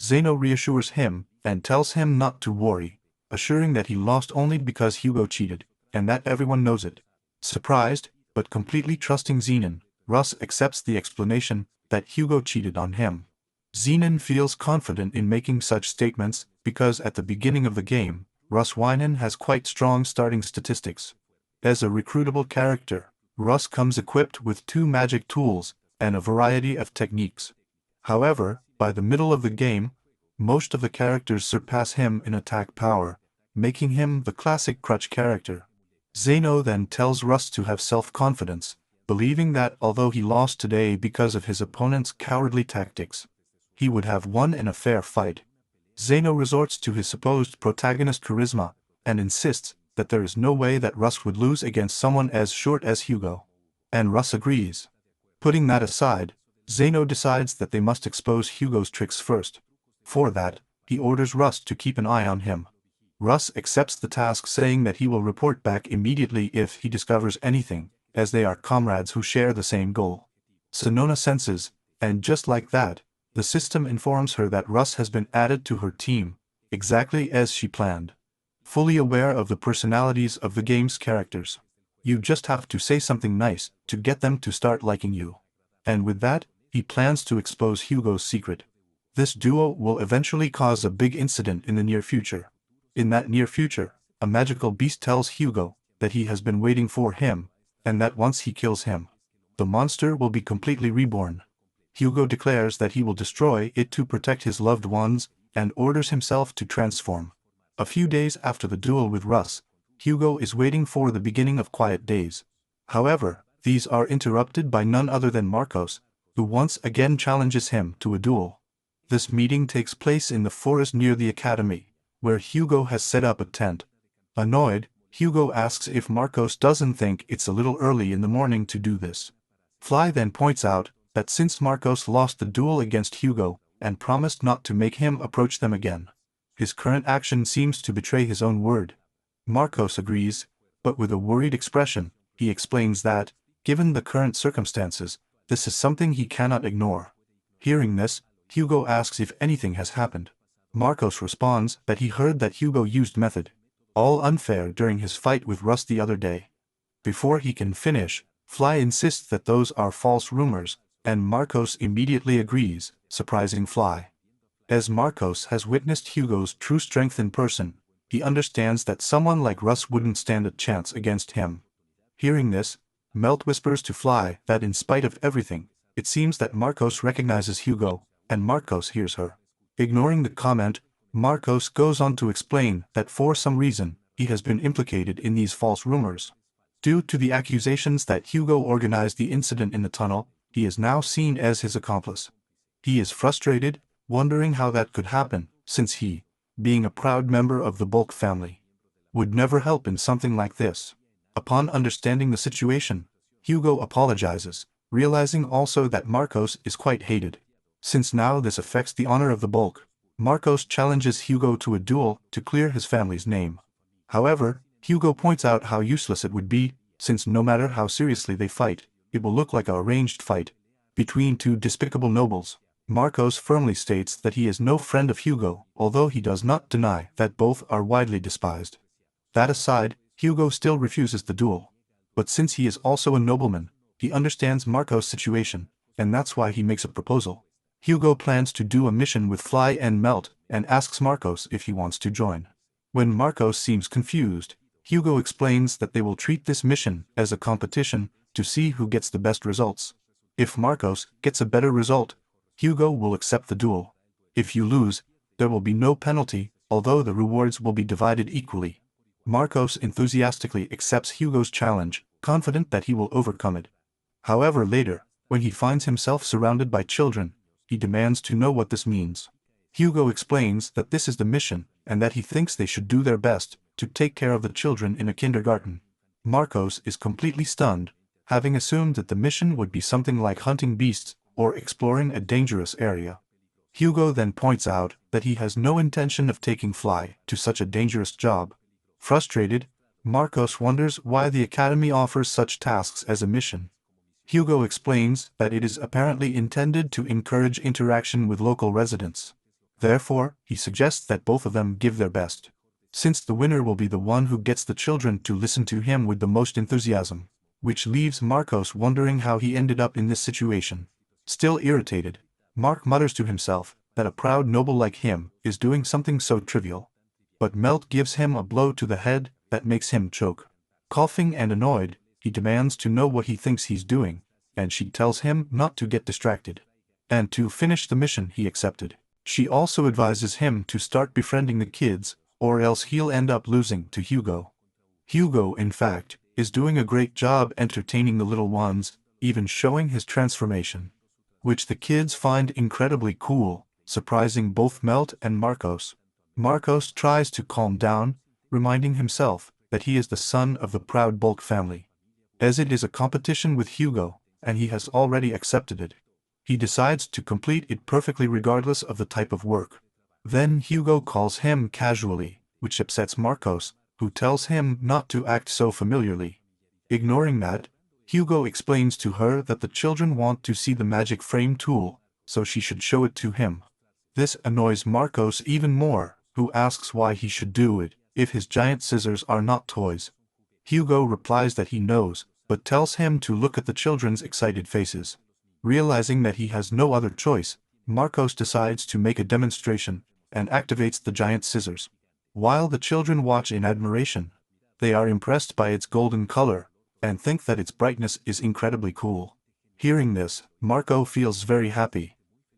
Speaker 1: Zeno reassures him, and tells him not to worry, assuring that he lost only because Hugo cheated, and that everyone knows it. Surprised, but completely trusting Zenon, Russ accepts the explanation that Hugo cheated on him. Zenon feels confident in making such statements because at the beginning of the game, Russ Winan has quite strong starting statistics. As a recruitable character, Russ comes equipped with 2 magic tools and a variety of techniques. However, by the middle of the game, most of the characters surpass him in attack power, making him the classic crutch character. Zeno then tells Russ to have self-confidence, believing that although he lost today because of his opponent's cowardly tactics, he would have won in a fair fight. Zeno resorts to his supposed protagonist charisma, and insists that there is no way that Russ would lose against someone as short as Hugo. And Russ agrees. Putting that aside, Zeno decides that they must expose Hugo's tricks first. For that, he orders Russ to keep an eye on him. Russ accepts the task, saying that he will report back immediately if he discovers anything, as they are comrades who share the same goal. Sonona senses, and just like that, the system informs her that Russ has been added to her team, exactly as she planned. Fully aware of the personalities of the game's characters, you just have to say something nice to get them to start liking you. And with that, he plans to expose Hugo's secret. This duo will eventually cause a big incident in the near future. In that near future, a magical beast tells Hugo that he has been waiting for him, and that once he kills him, the monster will be completely reborn. Hugo declares that he will destroy it to protect his loved ones, and orders himself to transform. A few days after the duel with Russ, Hugo is waiting for the beginning of quiet days. However, these are interrupted by none other than Marcos, who once again challenges him to a duel. This meeting takes place in the forest near the academy, where Hugo has set up a tent. Annoyed, Hugo asks if Marcos doesn't think it's a little early in the morning to do this. Fly then points out that since Marcos lost the duel against Hugo and promised not to make him approach them again, his current action seems to betray his own word. Marcos agrees, but with a worried expression, he explains that, given the current circumstances, this is something he cannot ignore. Hearing this, Hugo asks if anything has happened. Marcos responds that he heard that Hugo used method, all unfair, during his fight with Russ the other day. Before he can finish, Fly insists that those are false rumors, and Marcos immediately agrees, surprising Fly. As Marcos has witnessed Hugo's true strength in person, he understands that someone like Russ wouldn't stand a chance against him. Hearing this, Melt whispers to Fly that in spite of everything, it seems that Marcos recognizes Hugo, and Marcos hears her. Ignoring the comment, Marcos goes on to explain that for some reason, he has been implicated in these false rumors. Due to the accusations that Hugo organized the incident in the tunnel, he is now seen as his accomplice. He is frustrated, wondering how that could happen, since he, being a proud member of the Bulk family, would never help in something like this. Upon understanding the situation, Hugo apologizes, realizing also that Marcos is quite hated. Since now this affects the honor of the Bulk, Marcos challenges Hugo to a duel to clear his family's name. However, Hugo points out how useless it would be, since no matter how seriously they fight, it will look like a arranged fight between 2 despicable nobles. Marcos firmly states that he is no friend of Hugo, although he does not deny that both are widely despised. That aside, Hugo still refuses the duel. But since he is also a nobleman, he understands Marcos' situation, and that's why he makes a proposal. Hugo plans to do a mission with Fly and Melt, and asks Marcos if he wants to join. When Marcos seems confused, Hugo explains that they will treat this mission as a competition to see who gets the best results. If Marcos gets a better result, Hugo will accept the duel. If you lose, there will be no penalty, although the rewards will be divided equally. Marcos enthusiastically accepts Hugo's challenge, confident that he will overcome it. However, later, when he finds himself surrounded by children, he demands to know what this means. Hugo explains that this is the mission, and that he thinks they should do their best to take care of the children in a kindergarten. Marcos is completely stunned, having assumed that the mission would be something like hunting beasts or exploring a dangerous area. Hugo then points out that he has no intention of taking Fly to such a dangerous job. Frustrated, Marcos wonders why the Academy offers such tasks as a mission. Hugo explains that it is apparently intended to encourage interaction with local residents. Therefore, he suggests that both of them give their best, since the winner will be the one who gets the children to listen to him with the most enthusiasm, which leaves Marcos wondering how he ended up in this situation. Still irritated, Mark mutters to himself that a proud noble like him is doing something so trivial. But Melt gives him a blow to the head that makes him choke. Coughing and annoyed, he demands to know what he thinks he's doing, and she tells him not to get distracted, and to finish the mission he accepted. She also advises him to start befriending the kids, or else he'll end up losing to Hugo. Hugo, in fact, is doing a great job entertaining the little ones, even showing his transformation, which the kids find incredibly cool, surprising both Melt and Marcos. Marcos tries to calm down, reminding himself that he is the son of the proud Bulk family, as it is a competition with Hugo, and he has already accepted it. He decides to complete it perfectly regardless of the type of work. Then Hugo calls him casually, which upsets Marcos, who tells him not to act so familiarly. Ignoring that, Hugo explains to her that the children want to see the magic frame tool, so she should show it to him. This annoys Marcos even more, who asks why he should do it, if his giant scissors are not toys. Hugo replies that he knows, but tells him to look at the children's excited faces. Realizing that he has no other choice, Marcos decides to make a demonstration, and activates the giant scissors. While the children watch in admiration, they are impressed by its golden color, and think that its brightness is incredibly cool. Hearing this, Marco feels very happy.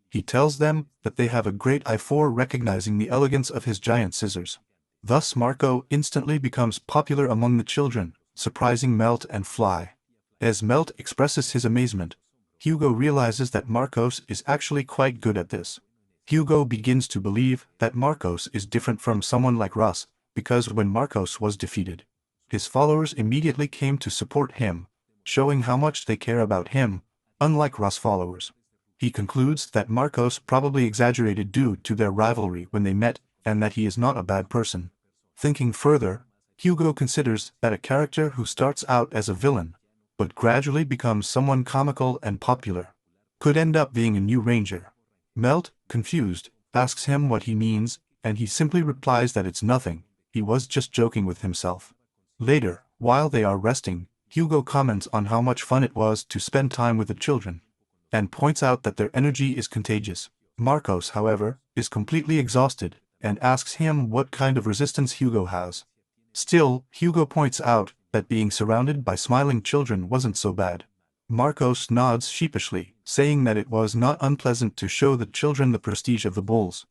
Speaker 1: He tells them that they have a great eye for recognizing the elegance of his giant scissors. Thus Marco instantly becomes popular among the children, surprising Melt and Fly. As Melt expresses his amazement, Hugo realizes that Marcos is actually quite good at this. Hugo begins to believe that Marcos is different from someone like Russ, because when Marcos was defeated, his followers immediately came to support him, showing how much they care about him, unlike Russ followers. He concludes that Marcos probably exaggerated due to their rivalry when they met, and that he is not a bad person. Thinking further, Hugo considers that a character who starts out as a villain, but gradually becomes someone comical and popular, could end up being a new ranger. Melt, confused, asks him what he means, and he simply replies that it's nothing, he was just joking with himself. Later, while they are resting, Hugo comments on how much fun it was to spend time with the children, and points out that their energy is contagious. Marcos, however, is completely exhausted, and asks him what kind of resistance Hugo has. Still, Hugo points out that being surrounded by smiling children wasn't so bad. Marcos nods sheepishly, saying that it was not unpleasant to show the children the prestige of the bulls.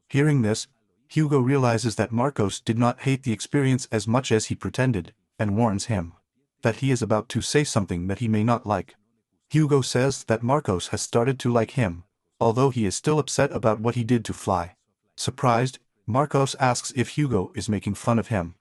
Speaker 1: Hearing this, Hugo realizes that Marcos did not hate the experience as much as he pretended, and warns him that he is about to say something that he may not like. Hugo says that Marcos has started to like him, although he is still upset about what he did to Fly. Surprised, Marcos asks if Hugo is making fun of him.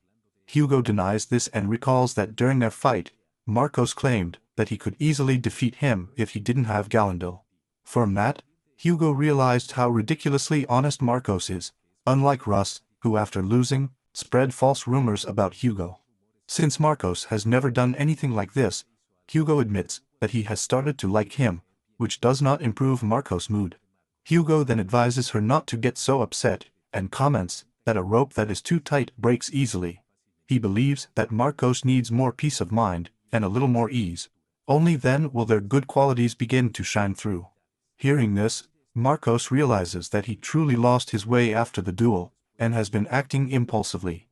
Speaker 1: Hugo denies this and recalls that during their fight, Marcos claimed that he could easily defeat him if he didn't have Galindil. From that, Hugo realized how ridiculously honest Marcos is, unlike Russ, who after losing, spread false rumors about Hugo. Since Marcos has never done anything like this, Hugo admits that he has started to like him, which does not improve Marcos' mood. Hugo then advises her not to get so upset, and comments that a rope that is too tight breaks easily. He believes that Marcos needs more peace of mind, and a little more ease. Only then will their good qualities begin to shine through. Hearing this, Marcos realizes that he truly lost his way after the duel, and has been acting impulsively,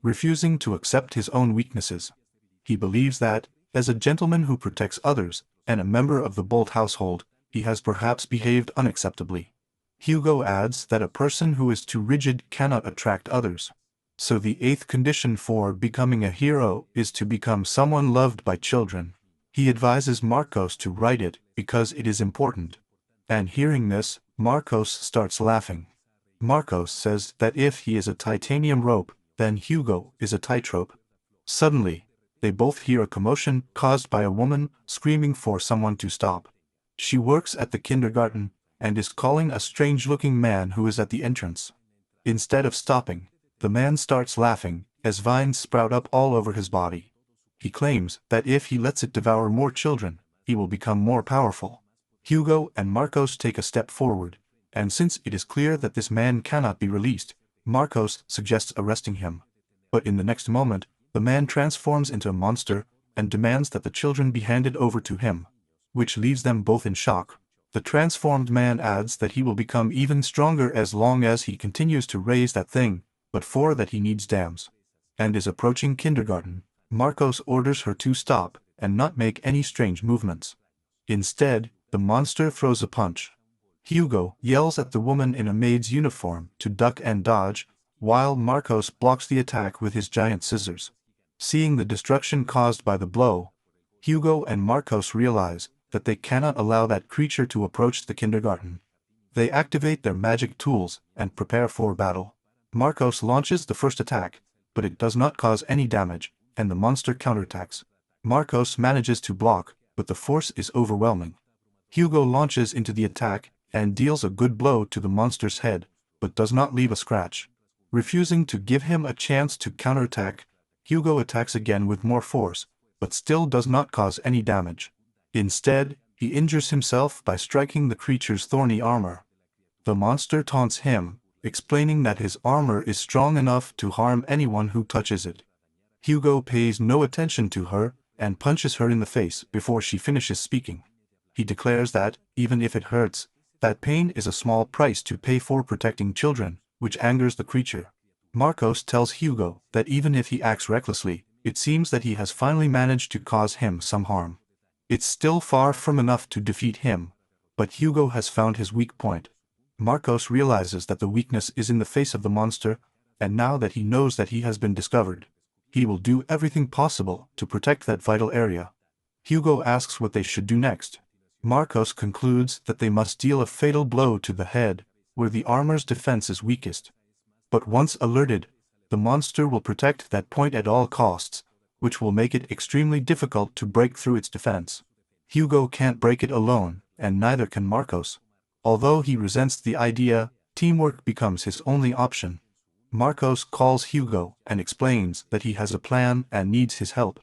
Speaker 1: refusing to accept his own weaknesses. He believes that, as a gentleman who protects others, and a member of the Bolt household, he has perhaps behaved unacceptably. Hugo adds that a person who is too rigid cannot attract others. So the eighth condition for becoming a hero is to become someone loved by children. He advises Marcos to write it because it is important. And hearing this, Marcos starts laughing. Marcos says that if he is a titanium rope, then Hugo is a tightrope. Suddenly, they both hear a commotion caused by a woman screaming for someone to stop. She works at the kindergarten, and is calling a strange-looking man who is at the entrance. Instead of stopping, the man starts laughing, as vines sprout up all over his body. He claims that if he lets it devour more children, he will become more powerful. Hugo and Marcos take a step forward, and since it is clear that this man cannot be released, Marcos suggests arresting him. But in the next moment, the man transforms into a monster, and demands that the children be handed over to him, which leaves them both in shock. The transformed man adds that he will become even stronger as long as he continues to raise that thing, but for that he needs dams. And is approaching kindergarten. Marcos orders her to stop and not make any strange movements. Instead, the monster throws a punch. Hugo yells at the woman in a maid's uniform to duck and dodge, while Marcos blocks the attack with his giant scissors. Seeing the destruction caused by the blow, Hugo and Marcos realize that they cannot allow that creature to approach the kindergarten. They activate their magic tools and prepare for battle. Marcos launches the first attack, but it does not cause any damage, and the monster counterattacks. Marcos manages to block, but the force is overwhelming. Hugo launches into the attack and deals a good blow to the monster's head, but does not leave a scratch. Refusing to give him a chance to counterattack, Hugo attacks again with more force, but still does not cause any damage. Instead, he injures himself by striking the creature's thorny armor. The monster taunts him, explaining that his armor is strong enough to harm anyone who touches it. Hugo pays no attention to her and punches her in the face before she finishes speaking. He declares that, even if it hurts, that pain is a small price to pay for protecting children, which angers the creature. Marcos tells Hugo that even if he acts recklessly, it seems that he has finally managed to cause him some harm. It's still far from enough to defeat him, but Hugo has found his weak point. Marcos realizes that the weakness is in the face of the monster, and now that he knows that he has been discovered, he will do everything possible to protect that vital area. Hugo asks what they should do next. Marcos concludes that they must deal a fatal blow to the head, where the armor's defense is weakest. But once alerted, the monster will protect that point at all costs, which will make it extremely difficult to break through its defense. Hugo can't break it alone, and neither can Marcos. Although he resents the idea, teamwork becomes his only option. Marcos calls Hugo and explains that he has a plan and needs his help.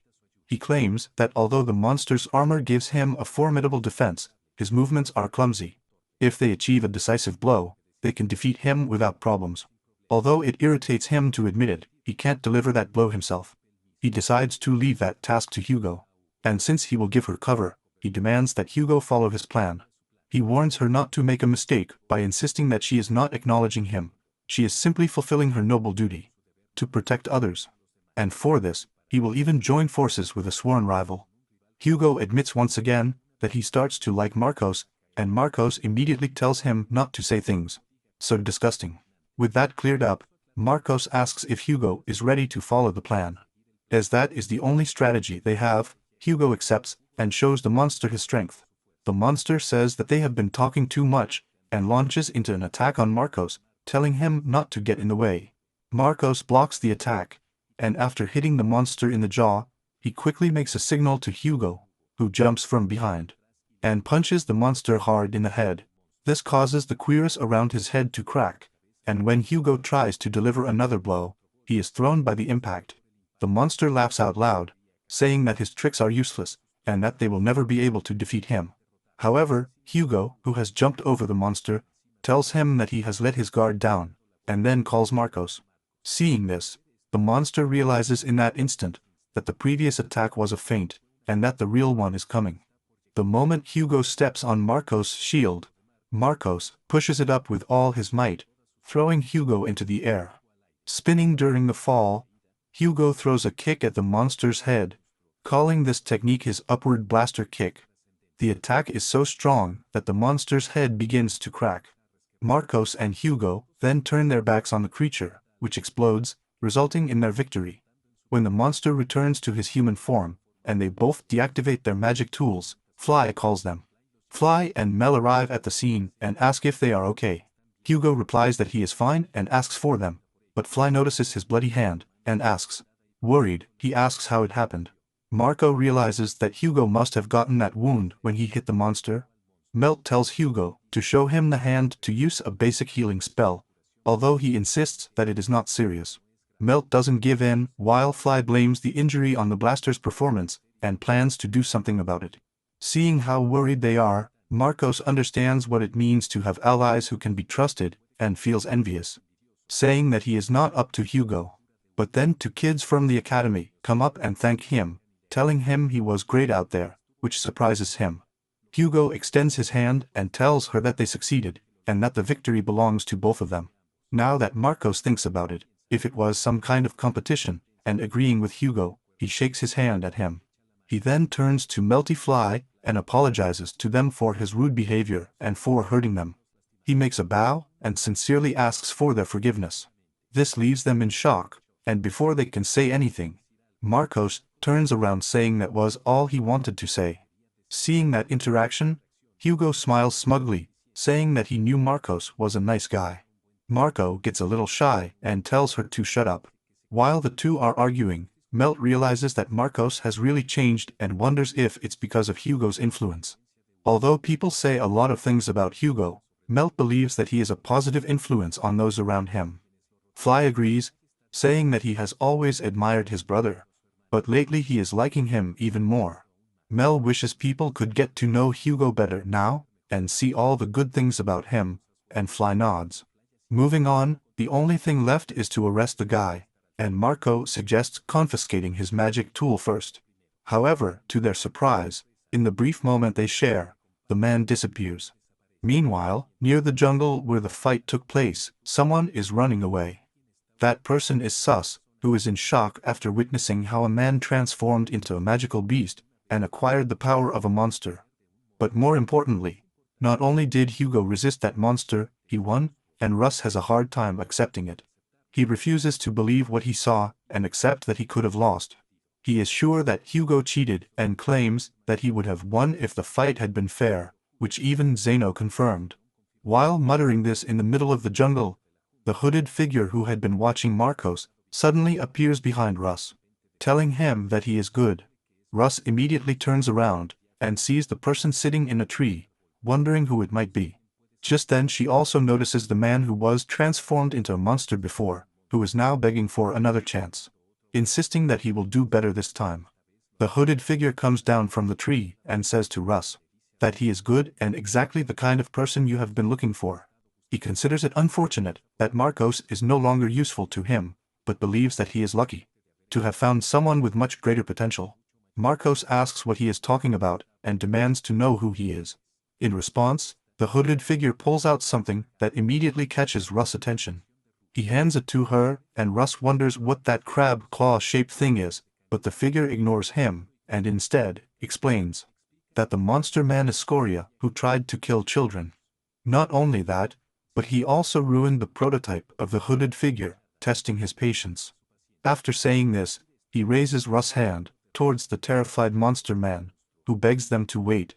Speaker 1: He claims that although the monster's armor gives him a formidable defense, his movements are clumsy. If they achieve a decisive blow, they can defeat him without problems. Although it irritates him to admit it, he can't deliver that blow himself. He decides to leave that task to Hugo, and since he will give her cover, he demands that Hugo follow his plan. He warns her not to make a mistake by insisting that she is not acknowledging him. She is simply fulfilling her noble duty to protect others. And for this, he will even join forces with a sworn rival. Hugo admits once again that he starts to like Marcos, and Marcos immediately tells him not to say things so disgusting. With that cleared up, Marcos asks if Hugo is ready to follow the plan. As that is the only strategy they have, Hugo accepts and shows the monster his strength. The monster says that they have been talking too much, and launches into an attack on Marcos, telling him not to get in the way. Marcos blocks the attack, and after hitting the monster in the jaw, he quickly makes a signal to Hugo, who jumps from behind, and punches the monster hard in the head. This causes the cuirass around his head to crack, and when Hugo tries to deliver another blow, he is thrown by the impact. The monster laughs out loud, saying that his tricks are useless, and that they will never be able to defeat him. However, Hugo, who has jumped over the monster, tells him that he has let his guard down, and then calls Marcos. Seeing this, the monster realizes in that instant that the previous attack was a feint, and that the real one is coming. The moment Hugo steps on Marcos' shield, Marcos pushes it up with all his might, throwing Hugo into the air. Spinning during the fall, Hugo throws a kick at the monster's head, calling this technique his upward blaster kick. The attack is so strong that the monster's head begins to crack. Marcos and Hugo then turn their backs on the creature, which explodes, resulting in their victory. When the monster returns to his human form, and they both deactivate their magic tools, Fly calls them. Fly and Mel arrive at the scene and ask if they are okay. Hugo replies that he is fine and asks for them, but Fly notices his bloody hand and asks. Worried, he asks how it happened. Marco realizes that Hugo must have gotten that wound when he hit the monster. Melt tells Hugo to show him the hand to use a basic healing spell, although he insists that it is not serious. Melt doesn't give in, while Fly blames the injury on the blaster's performance and plans to do something about it. Seeing how worried they are, Marcos understands what it means to have allies who can be trusted and feels envious, saying that he is not up to Hugo. But then two kids from the academy come up and thank him, telling him he was great out there, which surprises him. Hugo extends his hand and tells her that they succeeded, and that the victory belongs to both of them. Now that Marcos thinks about it, if it was some kind of competition, and agreeing with Hugo, he shakes his hand at him. He then turns to Melty Fly and apologizes to them for his rude behavior and for hurting them. He makes a bow and sincerely asks for their forgiveness. This leaves them in shock, and before they can say anything, Marcos turns around saying that was all he wanted to say. Seeing that interaction, Hugo smiles smugly, saying that he knew Marcos was a nice guy. Marco gets a little shy and tells her to shut up. While the two are arguing, Melt realizes that Marcos has really changed and wonders if it's because of Hugo's influence. Although people say a lot of things about Hugo, Melt believes that he is a positive influence on those around him. Fly agrees, saying that he has always admired his brother, but lately he is liking him even more. Mel wishes people could get to know Hugo better now, and see all the good things about him, and Fly nods. Moving on, the only thing left is to arrest the guy, and Marco suggests confiscating his magic tool first. However, to their surprise, in the brief moment they share, the man disappears. Meanwhile, near the jungle where the fight took place, someone is running away. That person is Sus, who is in shock after witnessing how a man transformed into a magical beast and acquired the power of a monster. But more importantly, not only did Hugo resist that monster, he won, and Russ has a hard time accepting it. He refuses to believe what he saw and accept that he could have lost. He is sure that Hugo cheated and claims that he would have won if the fight had been fair, which even Zeno confirmed. While muttering this in the middle of the jungle, the hooded figure who had been watching Marcos suddenly appears behind Russ, telling him that he is good. Russ immediately turns around and sees the person sitting in a tree, wondering who it might be. Just then she also notices the man who was transformed into a monster before, who is now begging for another chance, insisting that he will do better this time. The hooded figure comes down from the tree and says to Russ that he is good and exactly the kind of person you have been looking for. He considers it unfortunate that Marcos is no longer useful to him, but believes that he is lucky to have found someone with much greater potential. Marcos asks what he is talking about and demands to know who he is. In response, the hooded figure pulls out something that immediately catches Russ' attention. He hands it to her, and Russ wonders what that crab claw-shaped thing is, but the figure ignores him, and instead, explains that the monster man is Scoria, who tried to kill children. Not only that, but he also ruined the prototype of the hooded figure, testing his patience. After saying this, he raises Russ' hand towards the terrified monster man, who begs them to wait.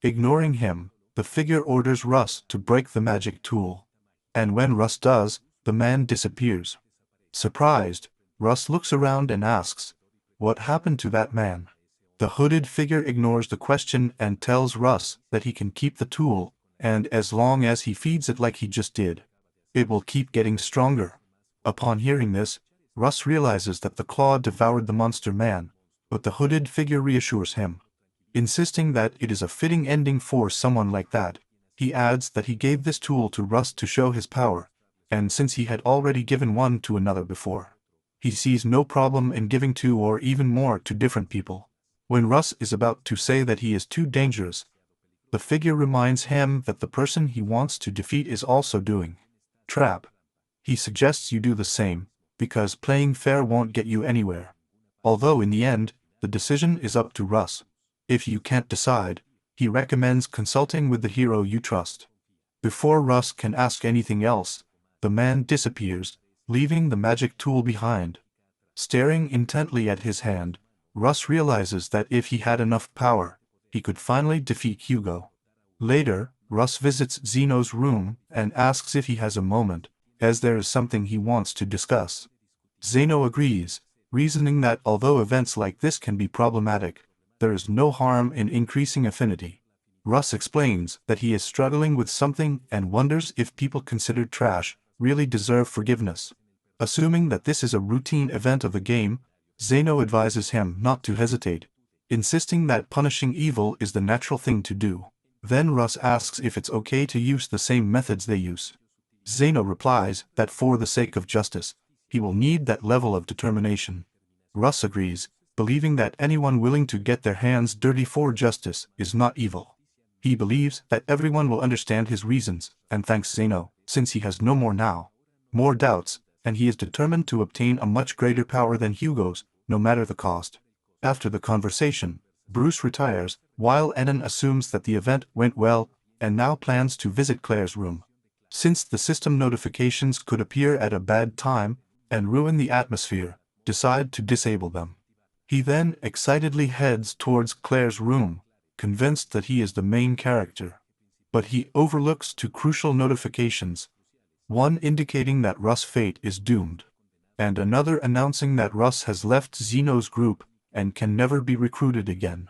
Speaker 1: Ignoring him, the figure orders Russ to break the magic tool. And when Russ does, the man disappears. Surprised, Russ looks around and asks, "What happened to that man?" The hooded figure ignores the question and tells Russ that he can keep the tool, and as long as he feeds it like he just did, it will keep getting stronger. Upon hearing this, Russ realizes that the claw devoured the monster man, but the hooded figure reassures him, insisting that it is a fitting ending for someone like that. He adds that he gave this tool to Russ to show his power, and since he had already given one to another before, he sees no problem in giving two or even more to different people. When Russ is about to say that he is too dangerous, the figure reminds him that the person he wants to defeat is also doing trap. He suggests you do the same, because playing fair won't get you anywhere. Although in the end, the decision is up to Russ. If you can't decide, he recommends consulting with the hero you trust. Before Russ can ask anything else, the man disappears, leaving the magic tool behind. Staring intently at his hand, Russ realizes that if he had enough power, he could finally defeat Hugo. Later, Russ visits Zeno's room and asks if he has a moment, as there is something he wants to discuss. Zeno agrees, reasoning that although events like this can be problematic, there is no harm in increasing affinity. Russ explains that he is struggling with something and wonders if people considered trash really deserve forgiveness. Assuming that this is a routine event of the game, Zeno advises him not to hesitate, insisting that punishing evil is the natural thing to do. Then Russ asks if it's okay to use the same methods they use. Zeno replies that for the sake of justice, he will need that level of determination. Russ agrees, believing that anyone willing to get their hands dirty for justice is not evil. He believes that everyone will understand his reasons, and thanks Zeno, since he has no more doubts, and he is determined to obtain a much greater power than Hugo's, no matter the cost. After the conversation, Bruce retires, while Enon assumes that the event went well, and now plans to visit Claire's room. Since the system notifications could appear at a bad time, and ruin the atmosphere, decide to disable them. He then excitedly heads towards Claire's room, convinced that he is the main character. But he overlooks two crucial notifications, one indicating that Russ' fate is doomed, and another announcing that Russ has left Zeno's group and can never be recruited again.